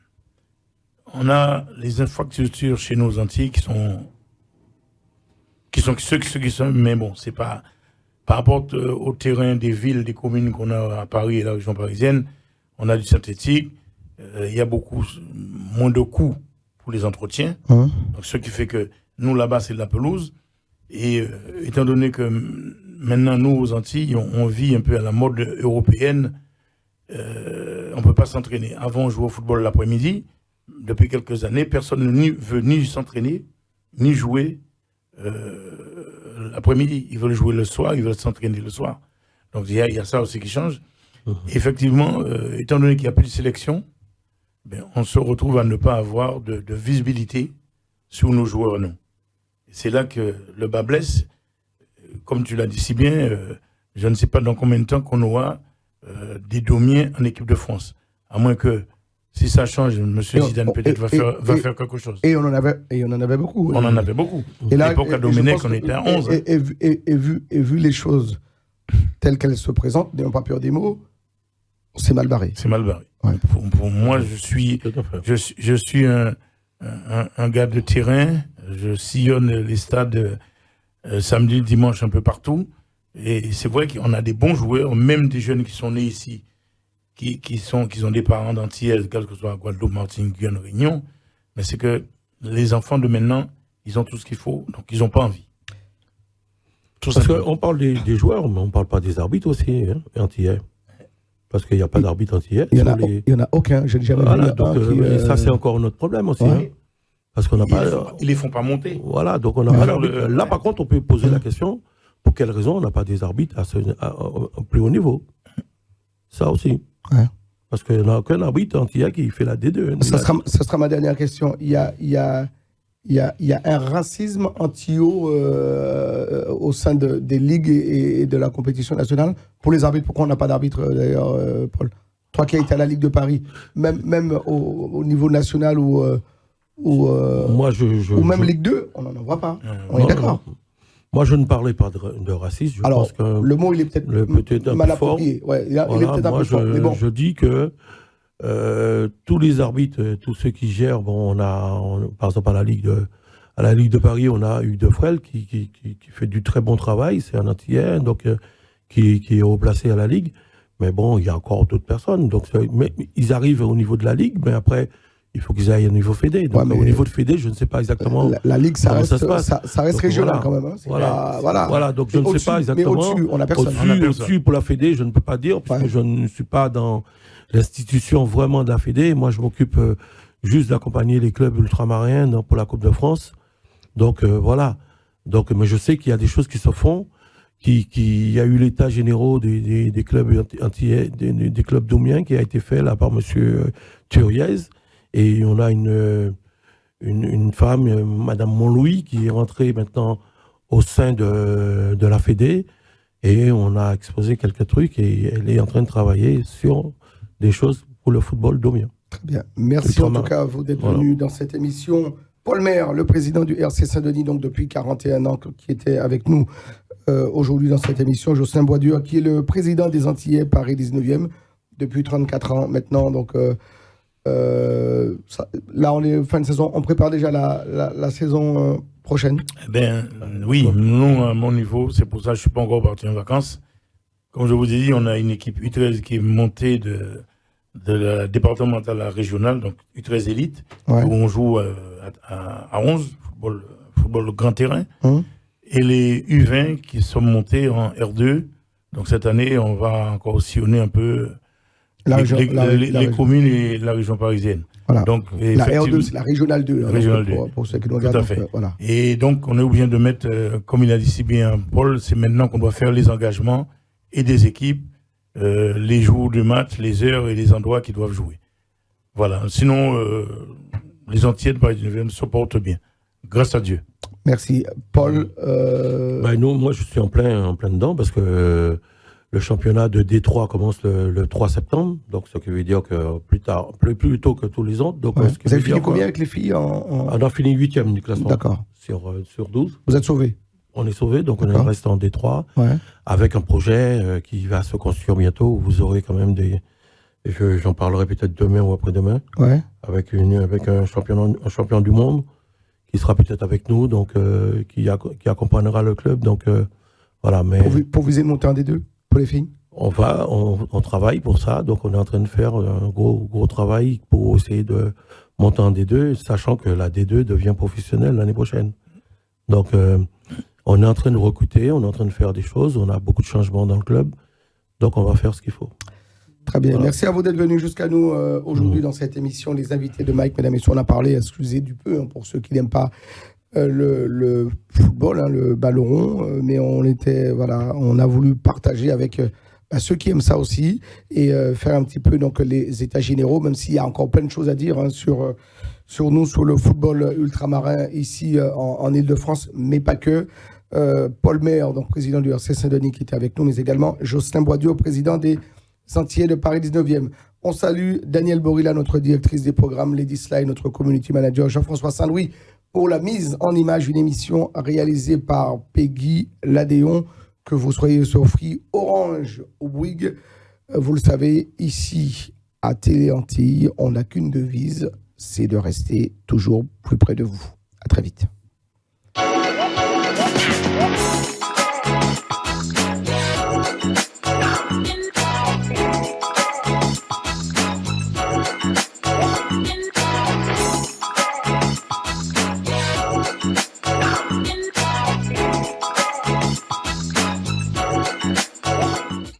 On a les infrastructures chez nos Antilles qui sont ceux qui sont, mais bon, c'est pas par rapport au terrain des villes, des communes qu'on a à Paris et la région parisienne. On a du synthétique. Il y a beaucoup moins de coûts pour les entretiens. Donc, ce qui fait que nous là-bas c'est de la pelouse. Et étant donné que maintenant, nous, aux Antilles, on vit un peu à la mode européenne, on ne peut pas s'entraîner. Avant, on jouait au football l'après-midi. Depuis quelques années, personne ne veut ni s'entraîner, ni jouer l'après-midi. Ils veulent jouer le soir, ils veulent s'entraîner le soir. Donc, il y a ça aussi qui change. Effectivement, étant donné qu'il n'y a plus de sélection, on se retrouve à ne pas avoir de visibilité sur nos joueurs, nous. C'est là que le bas blesse. Comme tu l'as dit si bien, je ne sais pas dans combien de temps qu'on aura des Domiens en équipe de France. À moins que, si ça change, M. Zidane peut-être va faire quelque chose. Et on en avait beaucoup. On en avait beaucoup. À l'époque, à Domenech, on était à 11. Et vu les choses telles qu'elles se présentent, n'ayons pas peur des mots, c'est mal barré. C'est mal barré. Ouais. Pour moi, je suis un gars de terrain. Je sillonne les stades samedi, dimanche, un peu partout. Et c'est vrai qu'on a des bons joueurs, même des jeunes qui sont nés ici, qui ont des parents d'Antillais, quel que soit Guadeloupe, Martinique, Guyane, Réunion. Mais c'est que les enfants de maintenant, ils ont tout ce qu'il faut, donc ils n'ont pas envie. Parce qu'on parle des joueurs, mais on ne parle pas des arbitres aussi, hein, antillais. Parce qu'il n'y a pas d'arbitre antillais. Il n'y en a aucun, je n'ai jamais vu. Donc, ça, c'est encore notre problème aussi. Ouais. Hein. Parce qu'on n'a pas. Ils ne les font pas monter. Voilà, donc on n'a pas d'arbitre. Là, par contre, on peut poser la question pour quelle raison on n'a pas des arbitres au plus haut niveau. Ça aussi. Ouais. Parce qu'il n'y a aucun arbitre antillais qui fait la D2. Ça sera ma dernière question. Il y a un racisme anti-haut au sein des ligues et de la compétition nationale pour les arbitres. Pourquoi on n'a pas d'arbitre, d'ailleurs, Paul? Toi qui as été à la Ligue de Paris, même au niveau national ou même Ligue 2, on n'en voit pas. On est d'accord. Moi, je ne parlais pas de racisme. Alors, pense que le mot, il est peut-être mal approprié. Ouais, il est peut-être un peu fort. Mais bon. Je dis que tous les arbitres, tous ceux qui gèrent, par exemple à la Ligue de Paris, on a Hugues Defrel qui fait du très bon travail, c'est un Antillais, donc qui est haut placé à la Ligue. Mais bon, il y a encore d'autres personnes. Donc, mais ils arrivent au niveau de la Ligue, mais après, il faut qu'ils aillent au niveau Fédé. Donc, au niveau de Fédé, je ne sais pas exactement. La Ligue, ça reste régional quand même. Hein. Voilà, donc je ne sais pas exactement. Mais au-dessus, on n'a personne. Au-dessus, pour la Fédé, je ne peux pas dire, parce que je ne suis pas dans l'institution vraiment de la Fédé. Moi, je m'occupe juste d'accompagner les clubs ultramarins pour la Coupe de France. Donc, voilà. Donc, mais je sais qu'il y a des choses qui se font. Il y a eu l'état généraux des clubs antillais, des clubs domiens qui a été fait là par M. Thuriez. Et on a une femme, Madame Montlouis, qui est rentrée maintenant au sein de la Fédé. Et on a exposé quelques trucs et elle est en train de travailler sur des choses pour le football domien. Très bien. Merci en tout cas à vous d'être venu dans cette émission. Paul Maire, le président du RC Saint-Denis, donc depuis 41 ans, qui était avec nous aujourd'hui dans cette émission. Jocelyn Boisdur, qui est le président des Antillais Paris 19e depuis 34 ans maintenant. Donc là, on est fin de saison. On prépare déjà la saison prochaine. Oui, nous, à mon niveau, c'est pour ça que je ne suis pas encore parti en vacances. Comme je vous ai dit, on a une équipe U13 qui est montée de la départementale à la régionale, donc U13 Élite, où on joue à 11, football grand terrain. Et les U20 qui sont montés en R2. Donc cette année, on va encore sillonner un peu les communes et la région parisienne. Voilà. Donc, la R2, c'est la régionale 2. Régionale 2. Pour ceux qui nous regardent. Tout à fait. Voilà. Et donc, on est obligé de mettre, comme il a dit si bien Paul, c'est maintenant qu'on doit faire les engagements et des équipes, les jours de match, les heures et les endroits qui doivent jouer. Voilà. Sinon, les Antillais de Paris 19e se portent bien. Grâce à Dieu. Merci. Paul moi, je suis en plein dedans parce que le championnat de D3 commence le 3 septembre, donc ce qui veut dire que plus tôt que tous les autres. Donc, vous avez fini combien avec les filles On a fini 8e du classement. D'accord. Sur 12. Vous êtes sauvés? On est sauvés, donc on est resté en D3 avec un projet qui va se construire bientôt. Où vous aurez quand même j'en parlerai peut-être demain ou après-demain, avec un champion du monde qui sera peut-être avec nous, donc qui accompagnera le club. Donc voilà. Mais pour viser le monter en D2 pour les filles. On travaille pour ça, donc on est en train de faire un gros travail pour essayer de monter en D2, sachant que la D2 devient professionnelle l'année prochaine. Donc On est en train de recruter, on est en train de faire des choses, on a beaucoup de changements dans le club, donc on va faire ce qu'il faut. Très bien. Voilà. Merci à vous d'être venus jusqu'à nous aujourd'hui dans cette émission. Les invités de Mike, mesdames et messieurs, on a parlé, excusez du peu, pour ceux qui n'aiment pas le football, le ballon rond, mais on a voulu partager avec ceux qui aiment ça aussi et faire un petit peu donc les états généraux, même s'il y a encore plein de choses à dire sur nous, sur le football ultramarin ici en Ile-de-France, mais pas que. Paul Maire, donc président du RC Saint-Denis, qui était avec nous, mais également Jocelyn Boidieu, président des Antillais de Paris 19e. On salue Danielle Borilla, notre directrice des programmes, Lady Sly, notre community manager, Jean-François Saint-Louis, pour la mise en image, une émission réalisée par Peggy Ladéon. Que vous soyez sur Free, Orange ou Bouygues, vous le savez, ici à Télé Antilles, on n'a qu'une devise, c'est de rester toujours plus près de vous. À très vite.